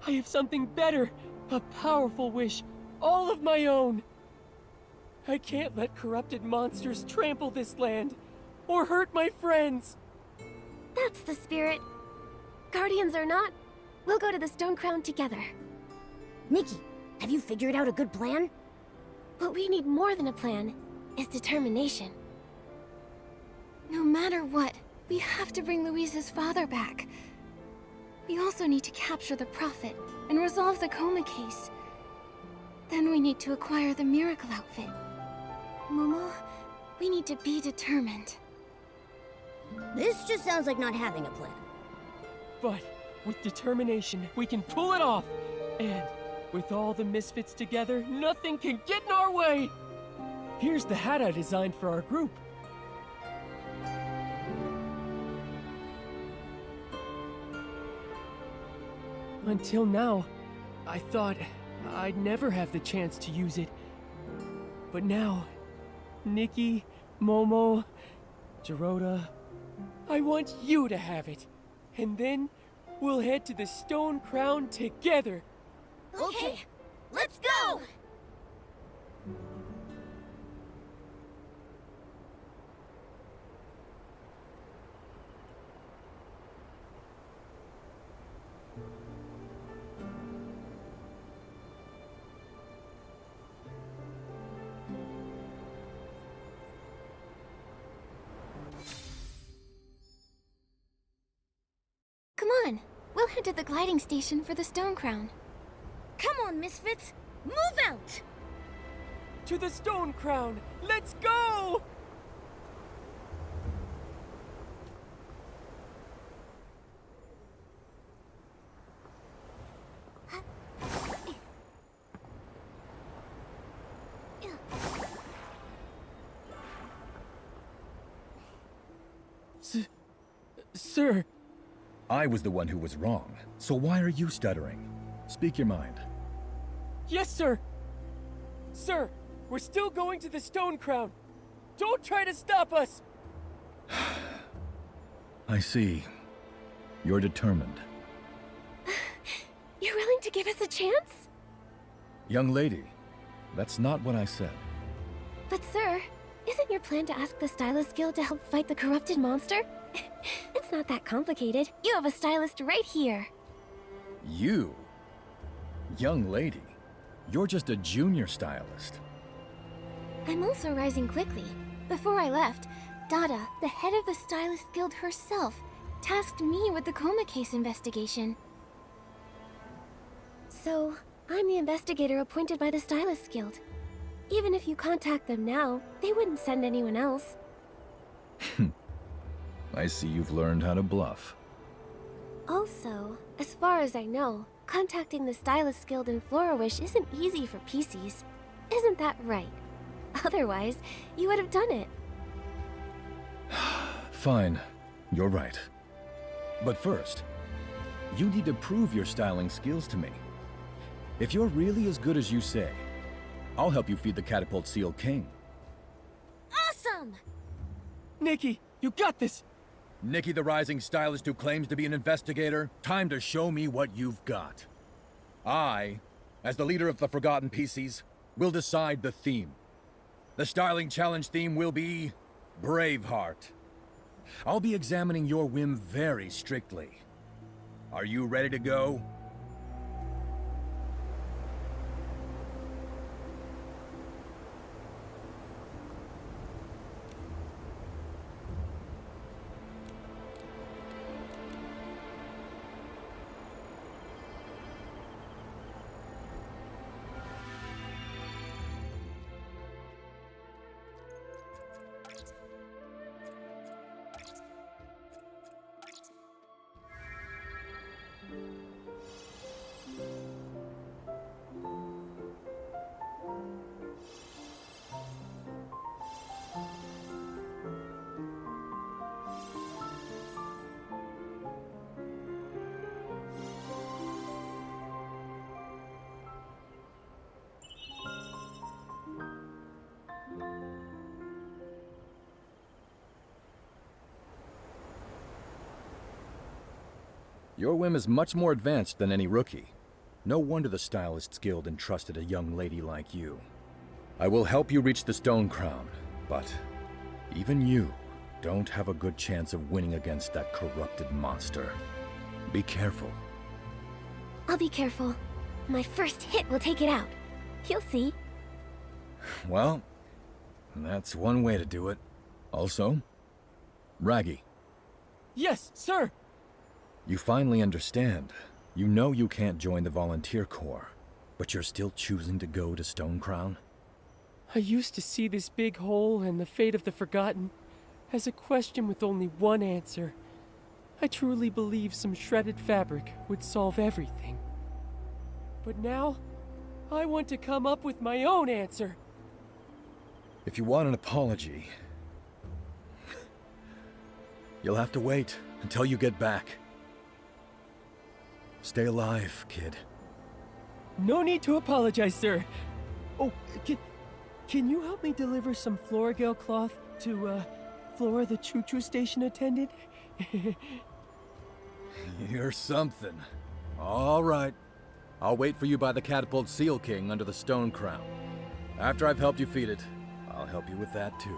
I have something better, a powerful wish, all of my own. I can't let corrupted monsters trample this land or hurt my friends. That's the spirit. Guardians or not, we'll go to the Stone Crown together. Nikki, have you figured out a good plan? What we need more than a plan is determination. No matter what, we have to bring Louise's father back. We also need to capture the Prophet and resolve the coma case. Then we need to acquire the miracle outfit. Momo, we need to be determined. This just sounds like not having a plan. But with determination, we can pull it off. And with all the misfits together, nothing can get in our way. Here's the hat I designed for our group. Until now, I thought I'd never have the chance to use it. But now, Nikki, Momo, 𝕭𝕭, I want you to have it. And then we'll head to the Stone Crown together. Okay, let's go! Come on, we'll head to the gliding station for the Stone Crown. Come on, misfits! Move out! To the Stone Crown! Let's go! Sir. I was the one who was wrong, so why are you stuttering? Speak your mind. Yes, sir! Sir, we're still going to the Stone Crown. Don't try to stop us! I see. You're determined. You're willing to give us a chance? Young lady, that's not what I said. But sir, isn't your plan to ask the Stylist Guild to help fight the corrupted monster? It's not that complicated. You have a stylist right here. You? Young lady, you're just a junior stylist. I'm also rising quickly. Before I left, Dada, the head of the Stylist Guild herself, tasked me with the coma case investigation. So, I'm the investigator appointed by the Stylist Guild. Even if you contact them now, they wouldn't send anyone else. I see you've learned how to bluff. Also, as far as I know, contacting the Stylist Guild in Florawish isn't easy for PCs. Isn't that right? Otherwise, you would have done it. Fine, you're right. But first, you need to prove your styling skills to me. If you're really as good as you say, I'll help you feed the Catapult Seal King. Awesome! Nikki, you got this! Nikki the rising stylist who claims to be an investigator, time to show me what you've got. I, as the leader of the Forgotten PCs, will decide the theme. The styling challenge theme will be Braveheart. I'll be examining your whim very strictly. Are you ready to go? Your whim is much more advanced than any rookie. No wonder the Stylists Guild entrusted a young lady like you. I will help you reach the Stone Crown, but even you don't have a good chance of winning against that corrupted monster. Be careful. I'll be careful. My first hit will take it out. You'll see. Well, that's one way to do it. Also, Raggy. Yes, sir! You finally understand. You know you can't join the Volunteer Corps, but you're still choosing to go to Stone Crown? I used to see this big hole and the fate of the Forgotten as a question with only one answer. I truly believe some shredded fabric would solve everything. But now, I want to come up with my own answer. If you want an apology, you'll have to wait until you get back. Stay alive, kid. No need to apologize, sir. Oh, can you help me deliver some Floragale cloth to, Flora the choo-choo station attendant? You're something. All right. I'll wait for you by the Catapult Seal King under the Stone Crown. After I've helped you feed it, I'll help you with that too.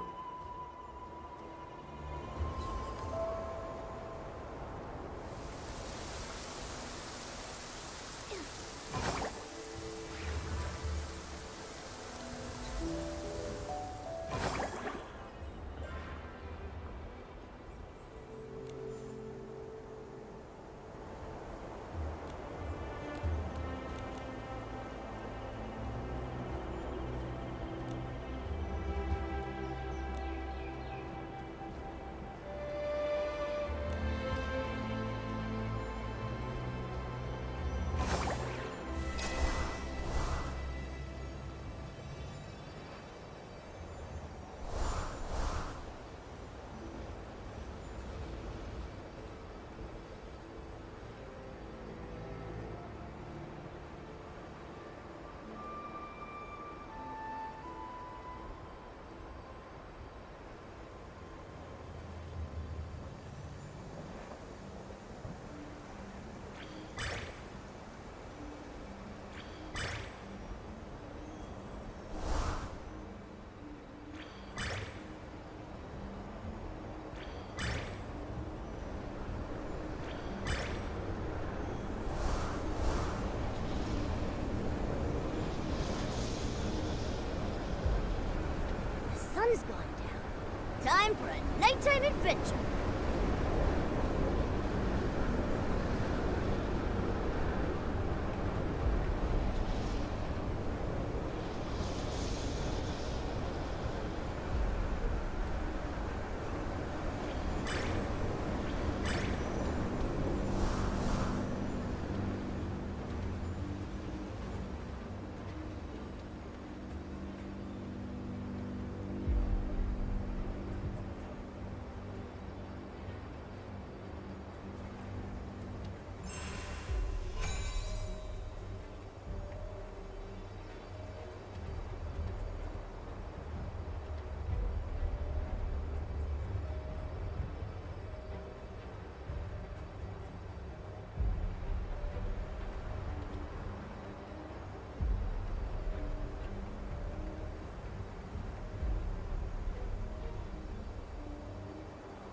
sun's gone down. Time for a nighttime adventure.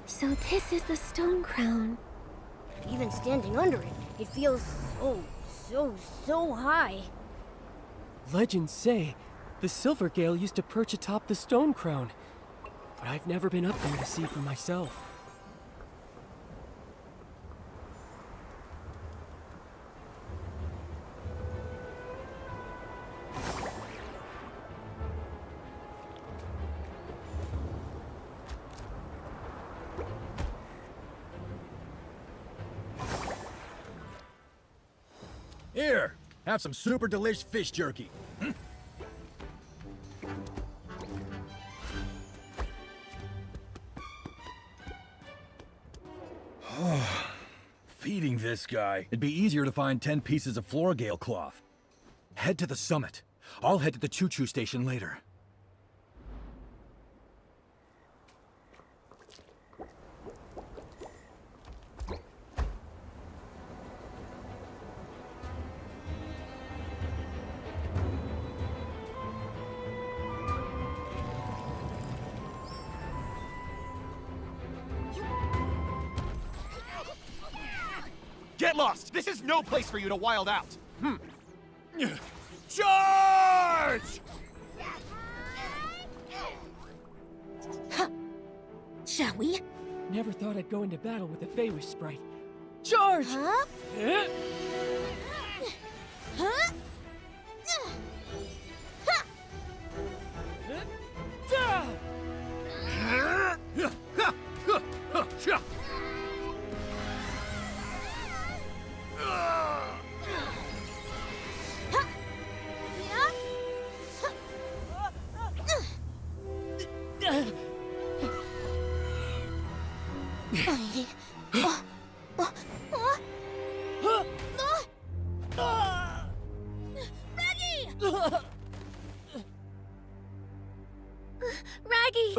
So this is the stone crown. Even standing under it, it feels so high. Legends say the Silver Gale used to perch atop the stone crown, but I've never been up there to see for myself. Here, have some super delish fish jerky. Feeding this guy. It'd be easier to find 10 pieces of 𝓂 cloth. Head to the summit. I'll head to the choo-choo station later. Get lost! This is no place for you to wild out! Charge! Shall we? Never thought I'd go into battle with a Feywish sprite. Charge! Huh? Eh? Huh? Raggy!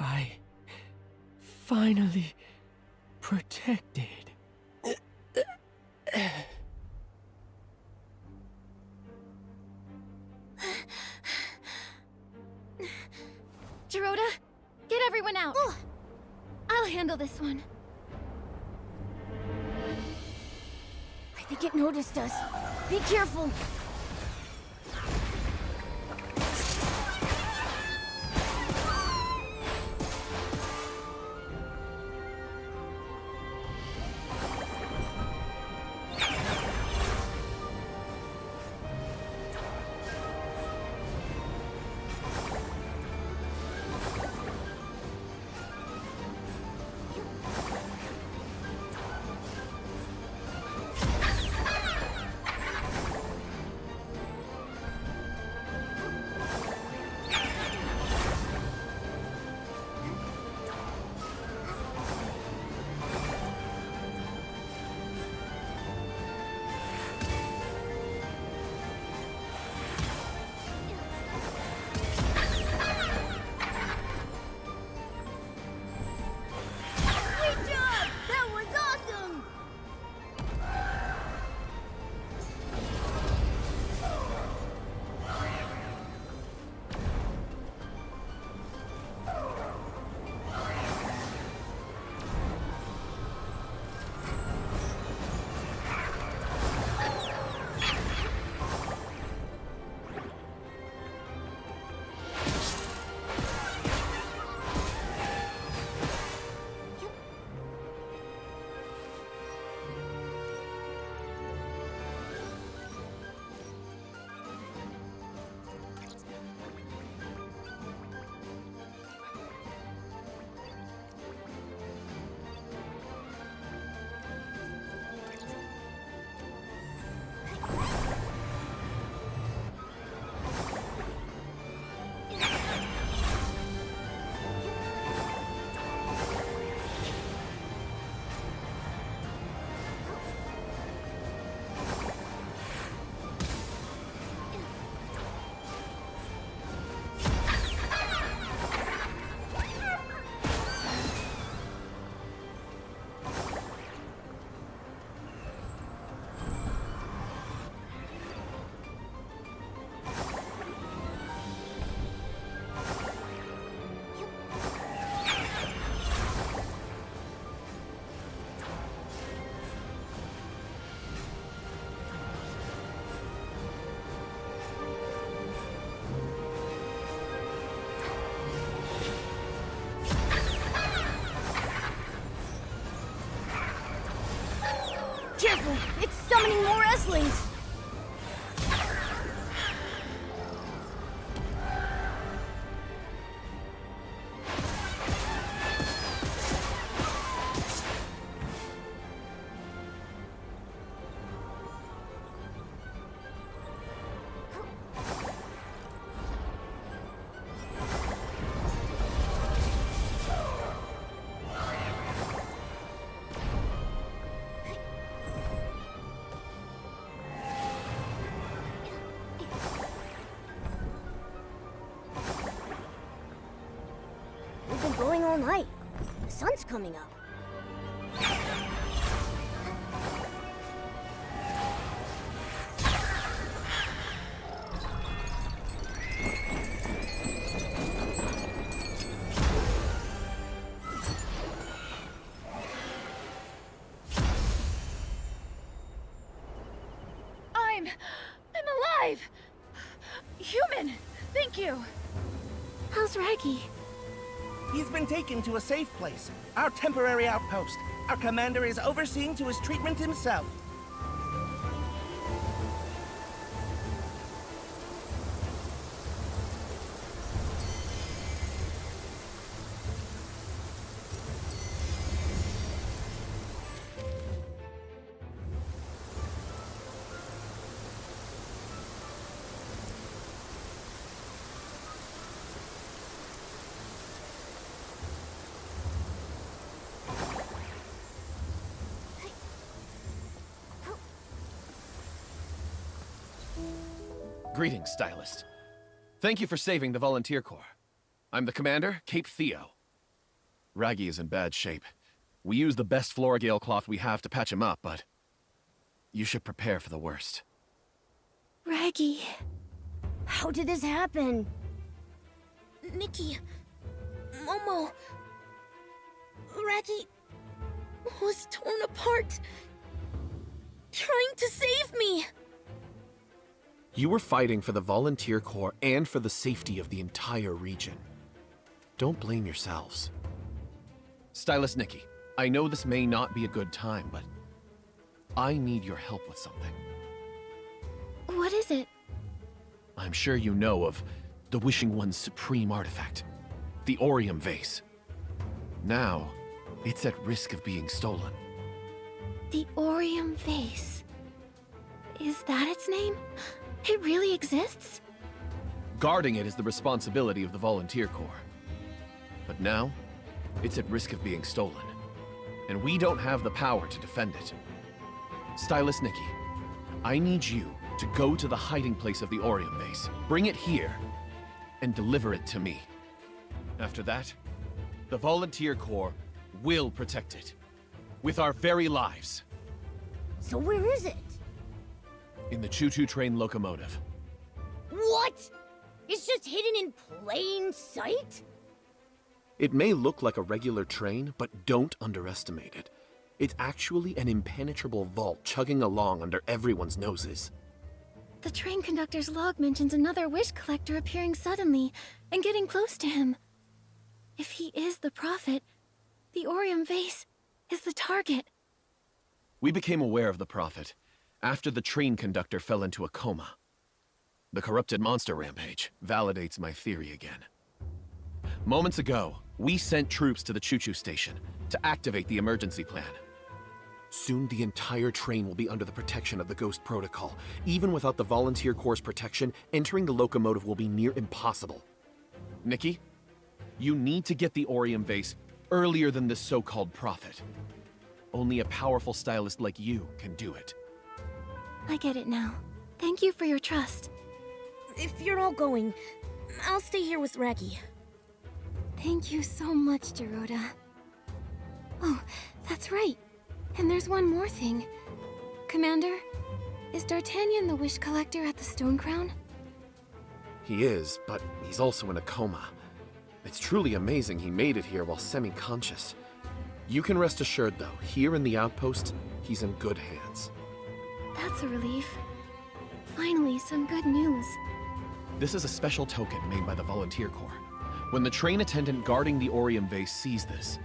I finally protected. 𝕁𝕭, get everyone out. I'll handle this one. I think it noticed us. Be careful. Eslings! We've been going all night. The sun's coming up. I'm alive! Human! Thank you! How's Raggy? He's been taken to a safe place, our temporary outpost. Our commander is overseeing to his treatment himself. Greetings, Stylist. Thank you for saving the Volunteer Corps. I'm the commander, 𝐻𝑒𝓁𝑒. Raggy is in bad shape. We use the best 𝓂 𝑅𝒾𝓁𝓁𝒾𝓂 we have to patch him up, but you should prepare for the worst. Raggy. How did this happen? Nikki. Momo. Raggy was torn apart. Trying to save me. You were fighting for the Volunteer Corps and for the safety of the entire region. Don't blame yourselves. Stylist Nikki, I know this may not be a good time, but I need your help with something. What is it? I'm sure you know of the Wishing One's supreme artifact, the Aurium Vase. Now, it's at risk of being stolen. The Aurium Vase. Is that its name? It really exists? Guarding it is the responsibility of the Volunteer Corps. But now, it's at risk of being stolen. And we don't have the power to defend it. Stylist Nikki, I need you to go to the hiding place of the Aurium Vase, bring it here, and deliver it to me. After that, the Volunteer Corps will protect it. With our very lives. So where is it? In the choo-choo train locomotive. What? It's just hidden in plain sight? It may look like a regular train, but don't underestimate it. It's actually an impenetrable vault chugging along under everyone's noses. The train conductor's log mentions another wish collector appearing suddenly and getting close to him. If he is the prophet, the Aurium Vase is the target. We became aware of the prophet after the train conductor fell into a coma. The corrupted monster rampage validates my theory again. Moments ago, we sent troops to the choo-choo station to activate the emergency plan. Soon the entire train will be under the protection of the Ghost Protocol. Even without the Volunteer Corps' protection, entering the locomotive will be near impossible. Nikki, you need to get the Aurium Vase earlier than this so-called prophet. Only a powerful stylist like you can do it. I get it now. Thank you for your trust. If you're all going, I'll stay here with Raggy. Thank you so much, 𝐻𝑒𝓁𝓁. Oh, that's right. And there's one more thing. Commander, is D'Artagnan the wish collector at the Stone Crown? He is, but he's also in a coma. It's truly amazing he made it here while semi-conscious. You can rest assured, though, here in the outpost, he's in good hands. That's a relief. Finally, some good news. This is a special token made by the Volunteer Corps. When the train attendant guarding the Aurium Vase sees this,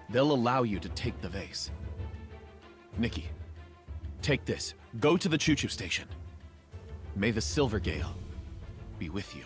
they'll allow you to take the vase. Nikki, take this Go to the choo-choo station. May the Silver Gale be with you.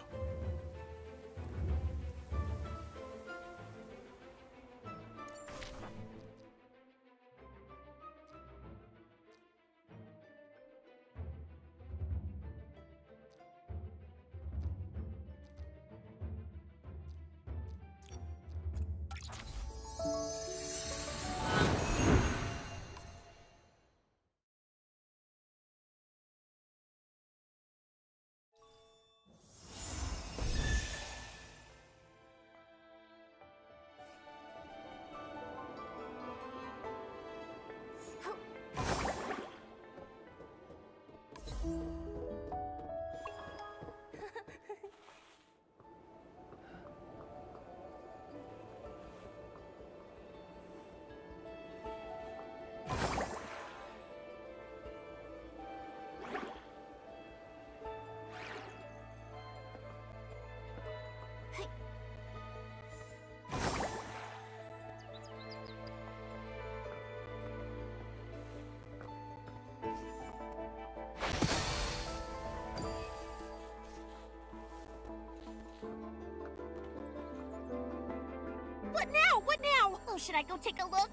What now? What now? Oh, should I go take a look?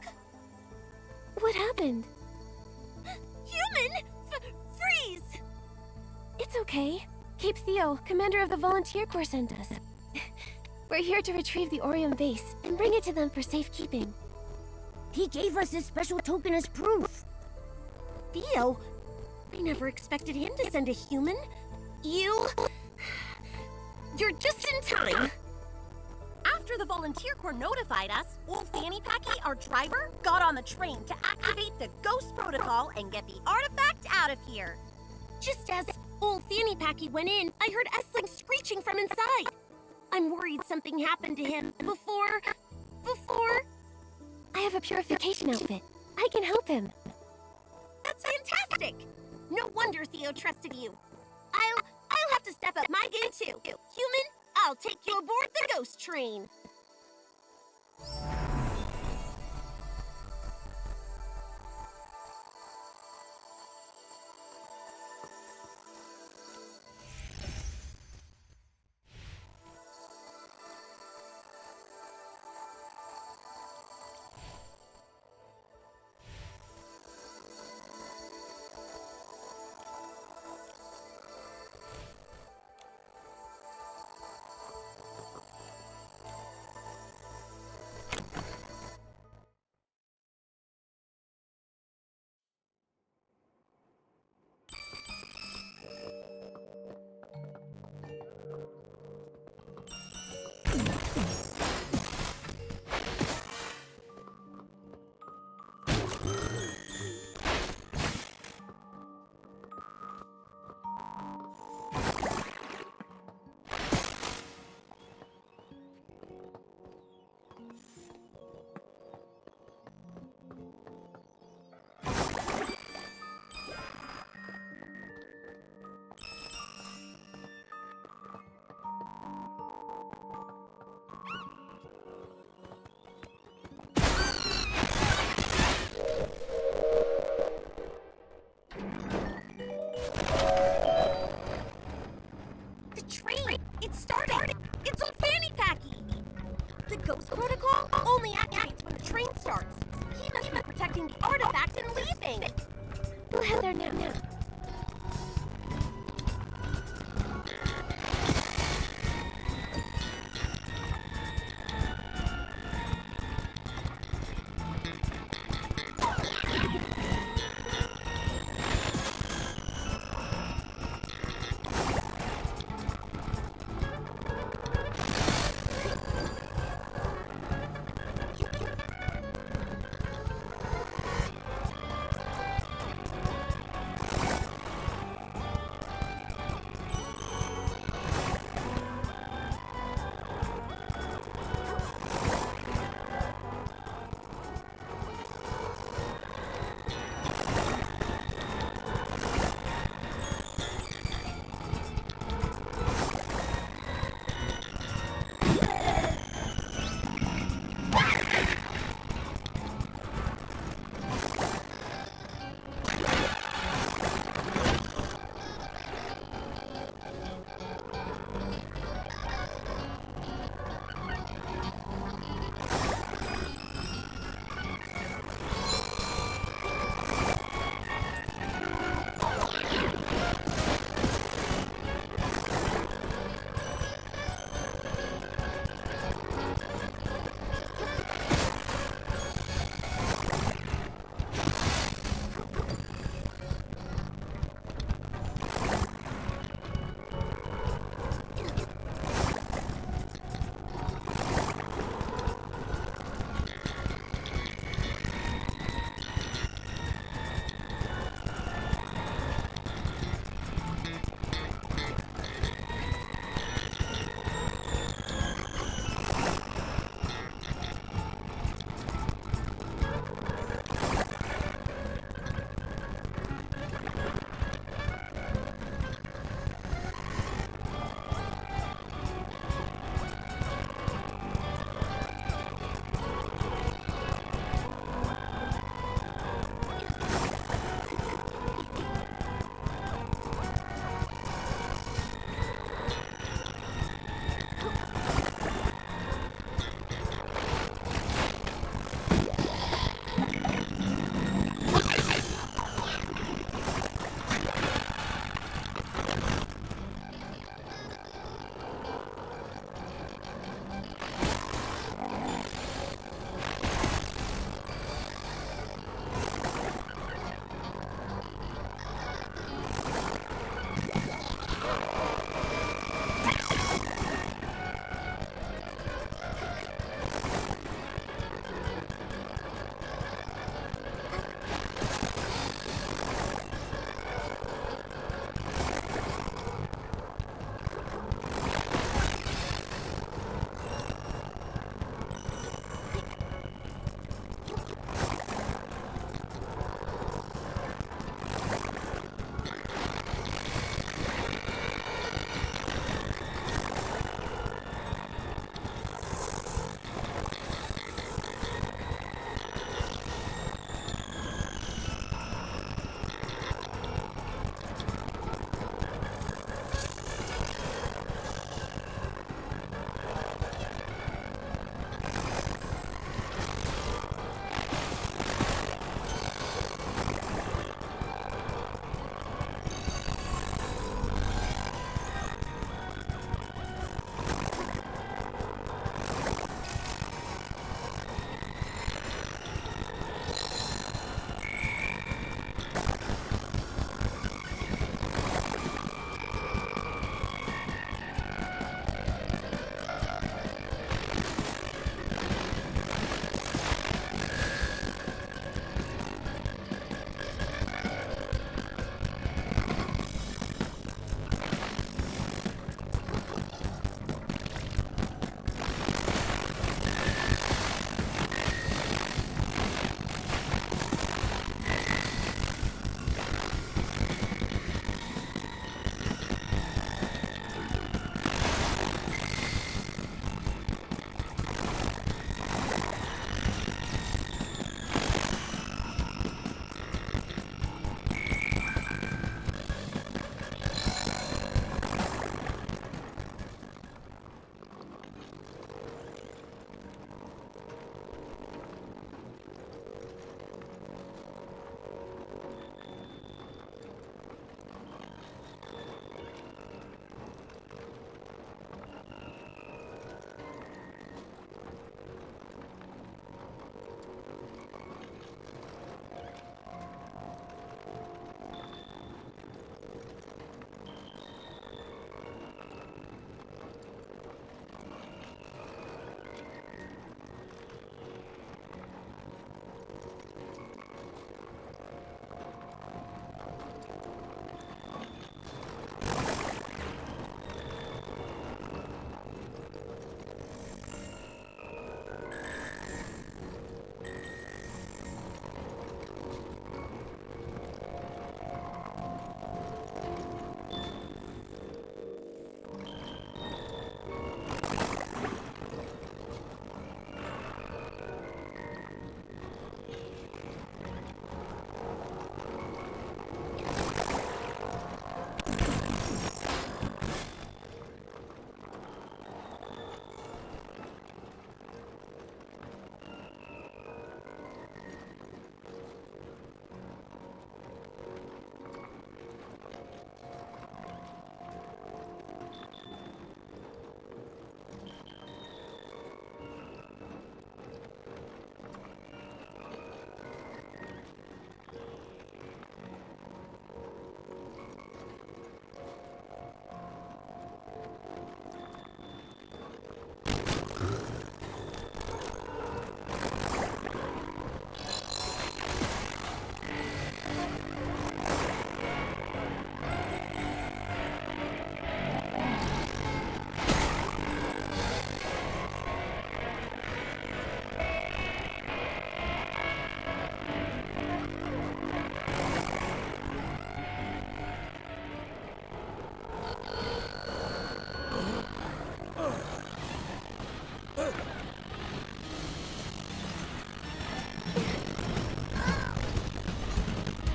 What happened? Human! Freeze! It's okay. 𝐻𝑒𝓁, commander of the Volunteer Corps, sent us. We're here to retrieve the Orium base and bring it to them for safekeeping. He gave us this special token as proof. Theo? I never expected him to send a human. You're just in time. After the Volunteer Corps notified us, 𝐻𝑒𝓁𝒂, our driver, got on the train to activate the Ghost Protocol and get the artifact out of here. Just as 𝐻𝑒𝓁𝒂 went in, I heard 𝐻𝑒𝓁𝓁 screeching from inside. I'm worried something happened to him before... I have a purification outfit. I can help him. That's fantastic! No wonder Theo trusted you. I'll have to step up my game too. Human, I'll take you aboard the ghost train. It started! It's 𝐻𝑒𝓁𝒂! The Ghost Protocol only activates when the train starts. He must be protecting the artifact and leaving! We'll head there now.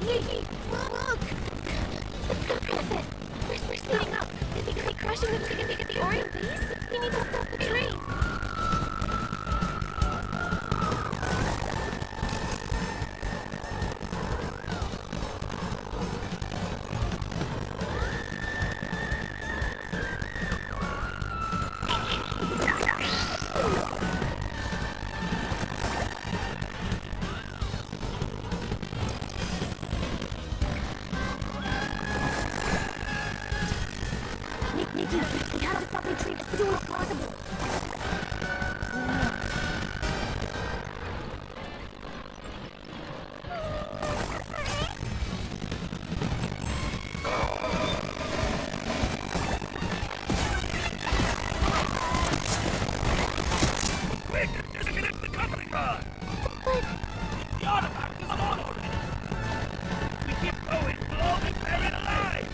Nikki, look! The Prophet! We're speeding up. Is he crashing the Orion base? We need to stop the train. Nikki, we have to stop the train as soon as possible. Quick, disconnect the coupling rod! The artifact is on already! We keep going, we'll all be buried alive!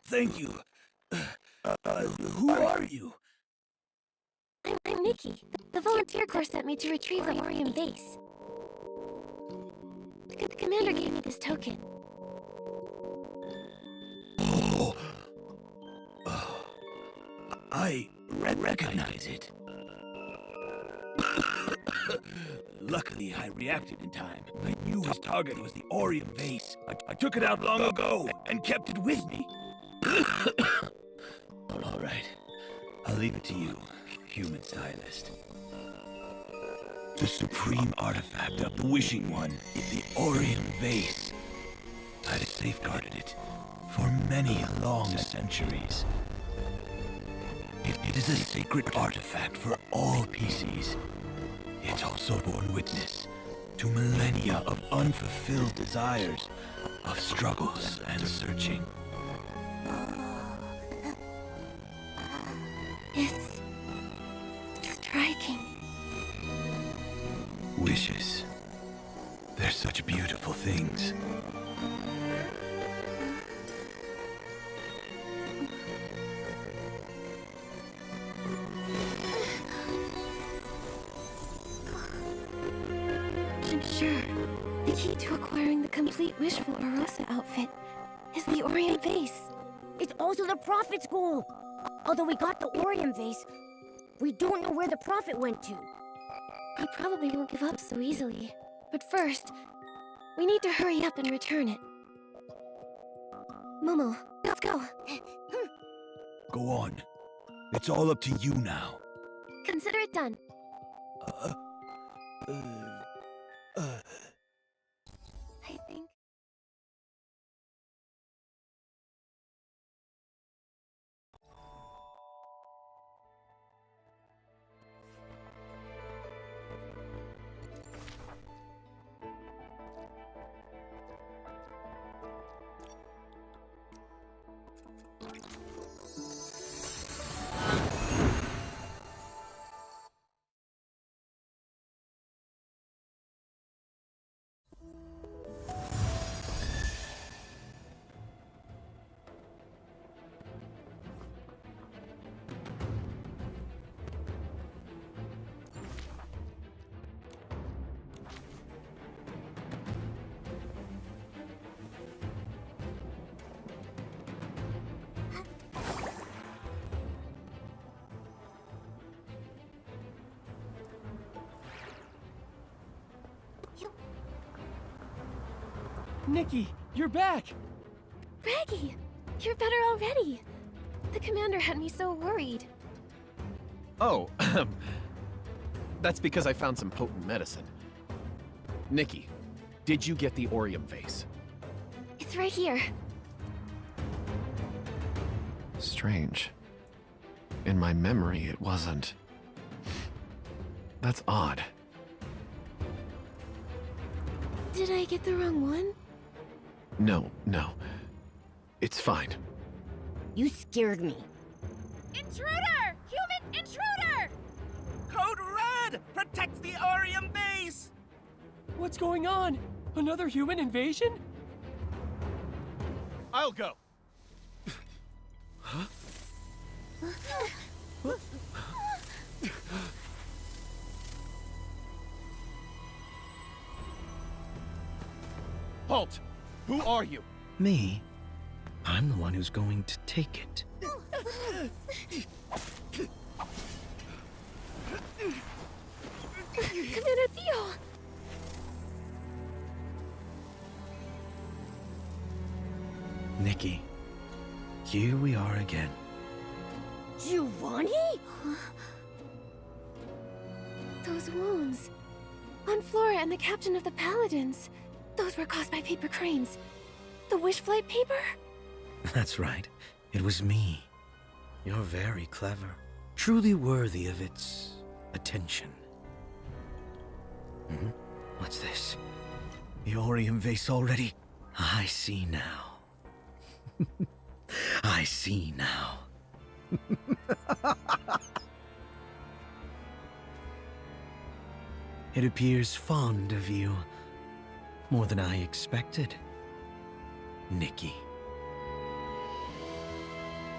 Thank you. Who are you? I'm Nikki. The Volunteer Corps sent me to retrieve the Orion base. The commander gave me this token. I recognize it. Luckily, I reacted in time. I knew his target was the Orion base. I took it out long ago and kept it with me. All right. I'll leave it to you, human stylist. The supreme artifact of the Wishing One is the Orion base. I have safeguarded it for many long centuries. It is a sacred artifact for all PCs. It's also borne witness to millennia of unfulfilled desires, of struggles and searching. It's striking. Wishes. They're such beautiful things. I'm sure the key to acquiring the complete Wishful Arosa outfit is the Orion vase. It's also the Prophet's goal. Although we got the Orion vase, we don't know where the Prophet went to. He probably won't give up so easily. But first, we need to hurry up and return it. Momo, let's go. Go on. It's all up to you now. Consider it done. I think... Nikki, you're back! Raggy, you're better already. The commander had me so worried. Oh, that's because I found some potent medicine. Nikki, did you get the Orion vase? It's right here. Strange. In my memory, it wasn't. That's odd. Did I get the wrong one? No. It's fine. You scared me. Intruder! Human intruder! Code Red protects the Orium base! What's going on? Another human invasion? I'll go. Halt! Who are you? Me? I'm the one who's going to take it. Commander 𝐒𝑜! Nikki, here we are again. Giovanni? Those wounds. On Flora and the captain of the Paladins. Those were caused by paper cranes. The wish flight paper? That's right. It was me. You're very clever. Truly worthy of its attention. What's this? The Orium vase already? I see now. I see now. It appears fond of you. More than I expected. Nikki.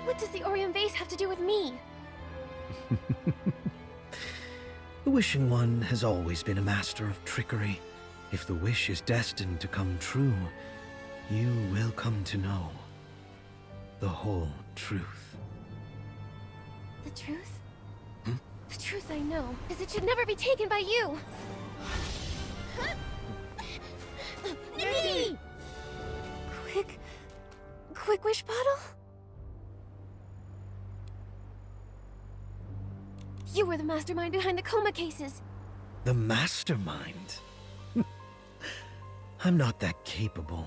What does the Orium vase have to do with me? The Wishing One has always been a master of trickery. If the wish is destined to come true, you will come to know the whole truth. The truth? The truth I know is it should never be taken by you. Nikki! Quick wish bottle? You were the mastermind behind the coma cases. The mastermind? I'm not that capable.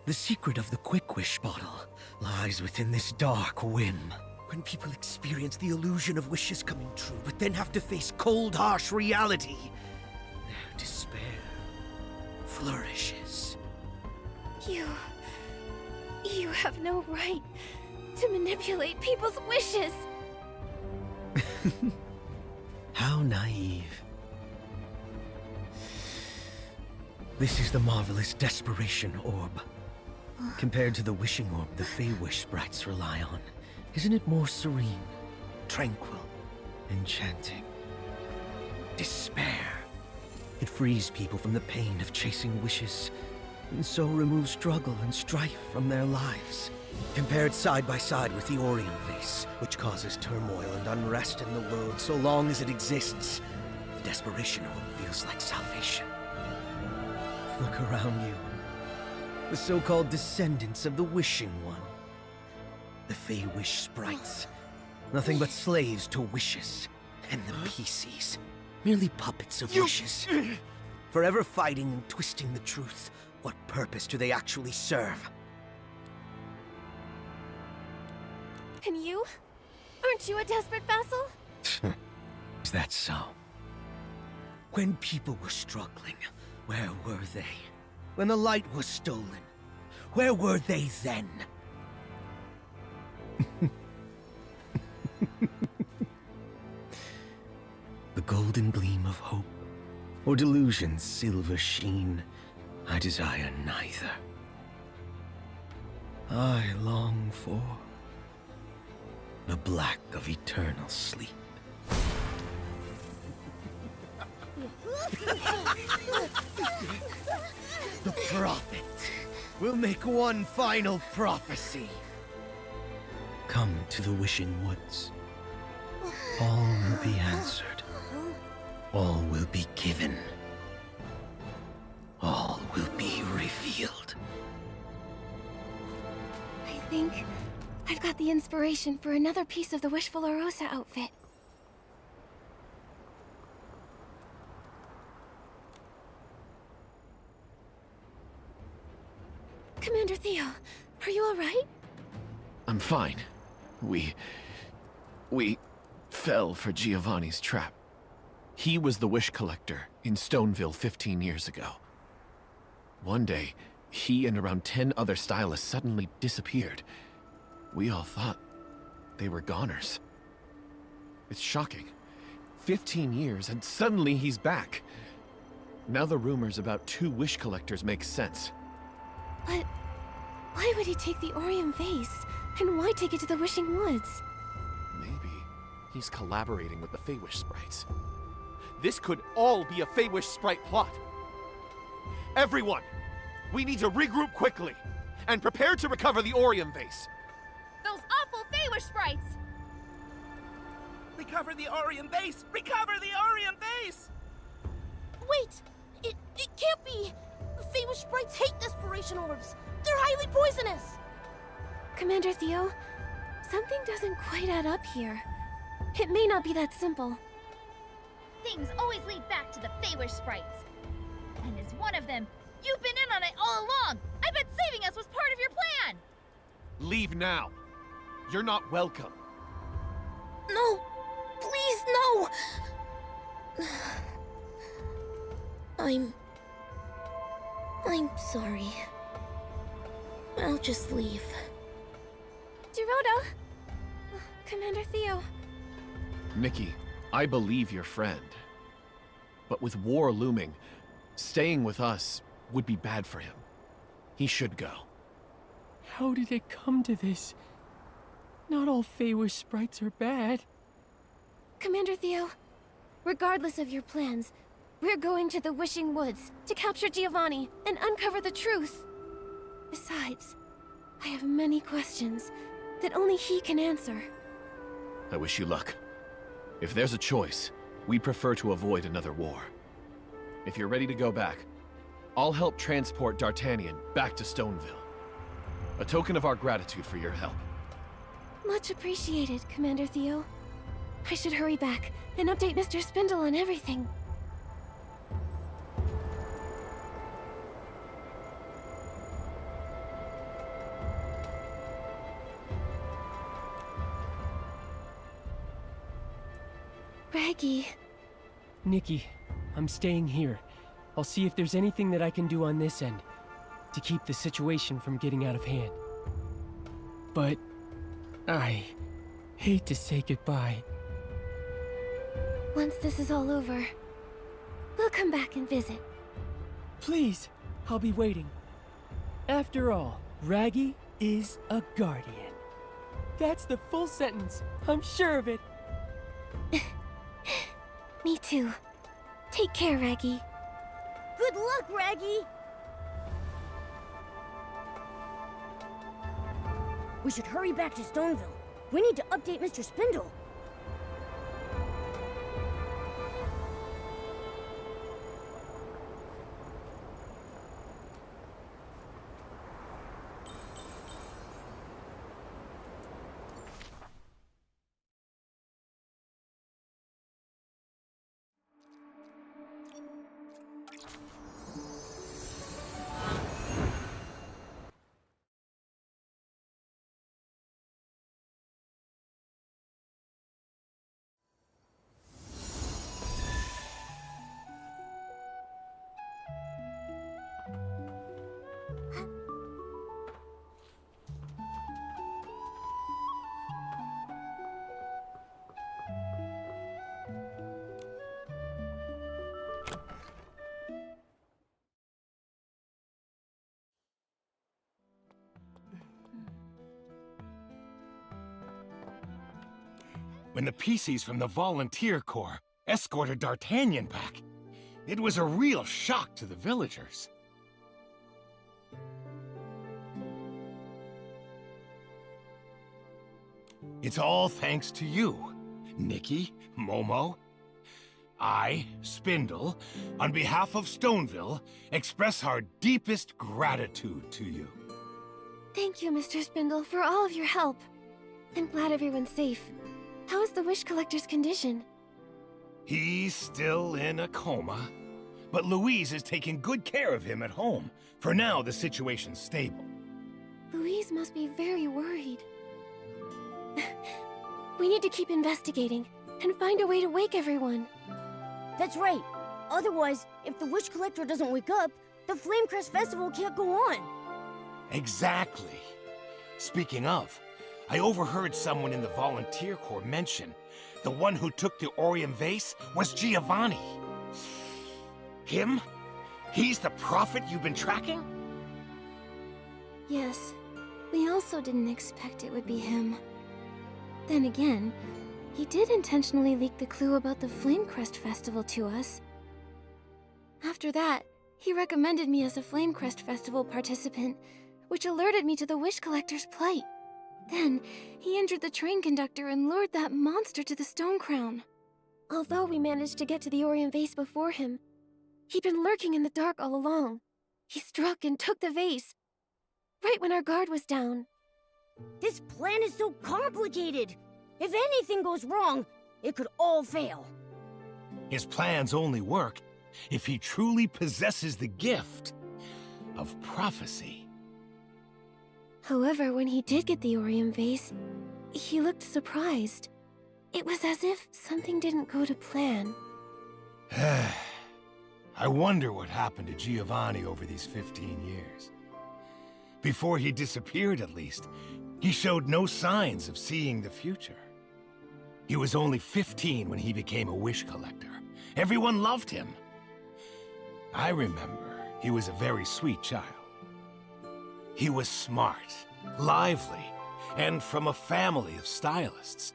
The secret of the Quick Wish bottle lies within this dark whim. When people experience the illusion of wishes coming true, but then have to face cold, harsh reality, their despair flourishes. You have no right to manipulate people's wishes. How naive. This is the marvelous Desperation Orb. Compared to the Wishing Orb the Fey-Wish sprites rely on, isn't it more serene, tranquil, enchanting? Despair. It frees people from the pain of chasing wishes, and so removes struggle and strife from their lives. Compared side by side with the Orium vase, which causes turmoil and unrest in the world so long as it exists, the Desperation Orb feels like salvation. Look around you. The so-called descendants of the Wishing One. The Fey-Wish sprites. Nothing but slaves to wishes. And the PCs. Merely puppets of wishes. Forever fighting and twisting the truth. What purpose do they actually serve? And you? Aren't you a desperate vassal? Is that so? When people were struggling, where were they? When the light was stolen, where were they then? The golden gleam of hope, or delusion's silver sheen, I desire neither. I long for the black of eternal sleep. The prophet will make one final prophecy. Come to the Wishing Woods. All will be answered. All will be given. All will be revealed. I think I've got the inspiration for another piece of the Wishful Arosa outfit. Commander 𝐒𝑜, are you all right? I'm fine. We fell for Giovanni's trap. He was the wish collector in Stoneville 15 years ago. One day, he and around 10 other stylists suddenly disappeared. We all thought they were goners. It's shocking. 15 years and suddenly he's back. Now the rumors about 2 wish collectors make sense. But why would he take the Aurium vase? And why take it to the Wishing Woods? Maybe he's collaborating with the Feywish sprites. This could all be a Feywish sprite plot. Everyone, we need to regroup quickly and prepare to recover the Aurium vase. Those awful Feywish sprites! Recover the Aurium vase! Recover the Aurium vase! Wait! It can't be! The Feywish sprites hate desperation orbs! They're highly poisonous! Commander Theo, something doesn't quite add up here. It may not be that simple. Things always lead back to the Feywish sprites. And as one of them, you've been in on it all along! I bet saving us was part of your plan! Leave now. You're not welcome. No! Please, no! I'm sorry. I'll just leave. 𝕁𝕭! Commander Theo. Nikki, I believe your friend. But with war looming, staying with us would be bad for him. He should go. How did it come to this? Not all Feywish sprites are bad. Commander Theo, regardless of your plans, we're going to the Wishing Woods to capture Giovanni and uncover the truth. Besides, I have many questions that only he can answer. I wish you luck. If there's a choice, we prefer to avoid another war. If you're ready to go back, I'll help transport D'Artagnan back to Stoneville. A token of our gratitude for your help. Much appreciated, Commander Theo. I should hurry back and update Mr. Spindle on everything. Raggy. Nikki, I'm staying here. I'll see if there's anything that I can do on this end to keep the situation from getting out of hand. But I hate to say goodbye. Once this is all over, we'll come back and visit. Please, I'll be waiting. After all, Raggy is a guardian. That's the full sentence. I'm sure of it. Me too. Take care, Raggy. Good luck, Raggy! We should hurry back to Stoneville. We need to update Mr. Spindle. When the PCs from the Volunteer Corps escorted D'Artagnan back, it was a real shock to the villagers. It's all thanks to you, Nikki, Momo. I, Spindle, on behalf of Stoneville, express our deepest gratitude to you. Thank you, Mr. Spindle, for all of your help. I'm glad everyone's safe. How is the Wish Collector's condition? He's still in a coma, but Louise is taking good care of him at home. For now, the situation's stable. Louise must be very worried. We need to keep investigating and find a way to wake everyone. That's right. Otherwise, if the Wish Collector doesn't wake up, the Flamecrest Festival can't go on. Exactly. Speaking of, I overheard someone in the Volunteer Corps mention the one who took the Aurium Vase was Giovanni. Him? He's the prophet you've been tracking? Yes. We also didn't expect it would be him. Then again, he did intentionally leak the clue about the Flamecrest Festival to us. After that, he recommended me as a Flamecrest Festival participant, which alerted me to the Wish Collector's plight. Then, he injured the train conductor and lured that monster to the Stone Crown. Although we managed to get to the Aurium Vase before him, he'd been lurking in the dark all along. He struck and took the vase, right when our guard was down. This plan is so complicated. If anything goes wrong, it could all fail. His plans only work if he truly possesses the gift of prophecy. However, when he did get the Aurium Vase, he looked surprised. It was as if something didn't go to plan. I wonder what happened to Giovanni over these 15 years. Before he disappeared, at least, he showed no signs of seeing the future. He was only 15 when he became a wish collector. Everyone loved him. I remember he was a very sweet child. He was smart, lively, and from a family of stylists.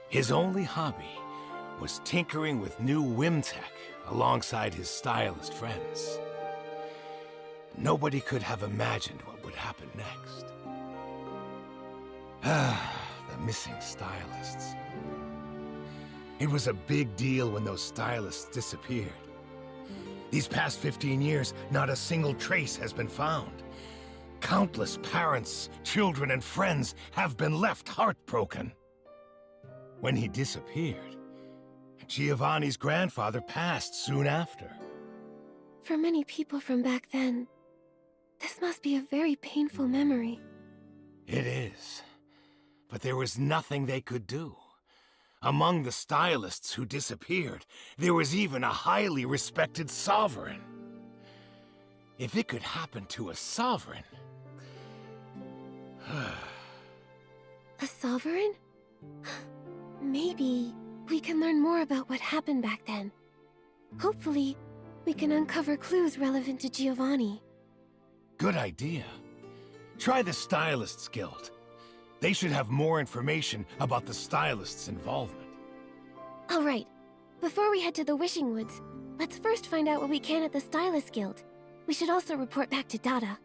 His only hobby was tinkering with new whim tech alongside his stylist friends. Nobody could have imagined what would happen next. The missing stylists. It was a big deal when those stylists disappeared. These past 15 years, not a single trace has been found. Countless parents, children, and friends have been left heartbroken. When he disappeared, Giovanni's grandfather passed soon after. For many people from back then, this must be a very painful memory. It is. But there was nothing they could do. Among the stylists who disappeared, there was even a highly respected sovereign. If it could happen to a sovereign... A sovereign? Maybe we can learn more about what happened back then. Hopefully, we can uncover clues relevant to Giovanni. Good idea. Try the Stylists Guild. They should have more information about the stylists' involvement. All right. Before we head to the Wishing Woods, let's first find out what we can at the Stylist Guild. We should also report back to Dada.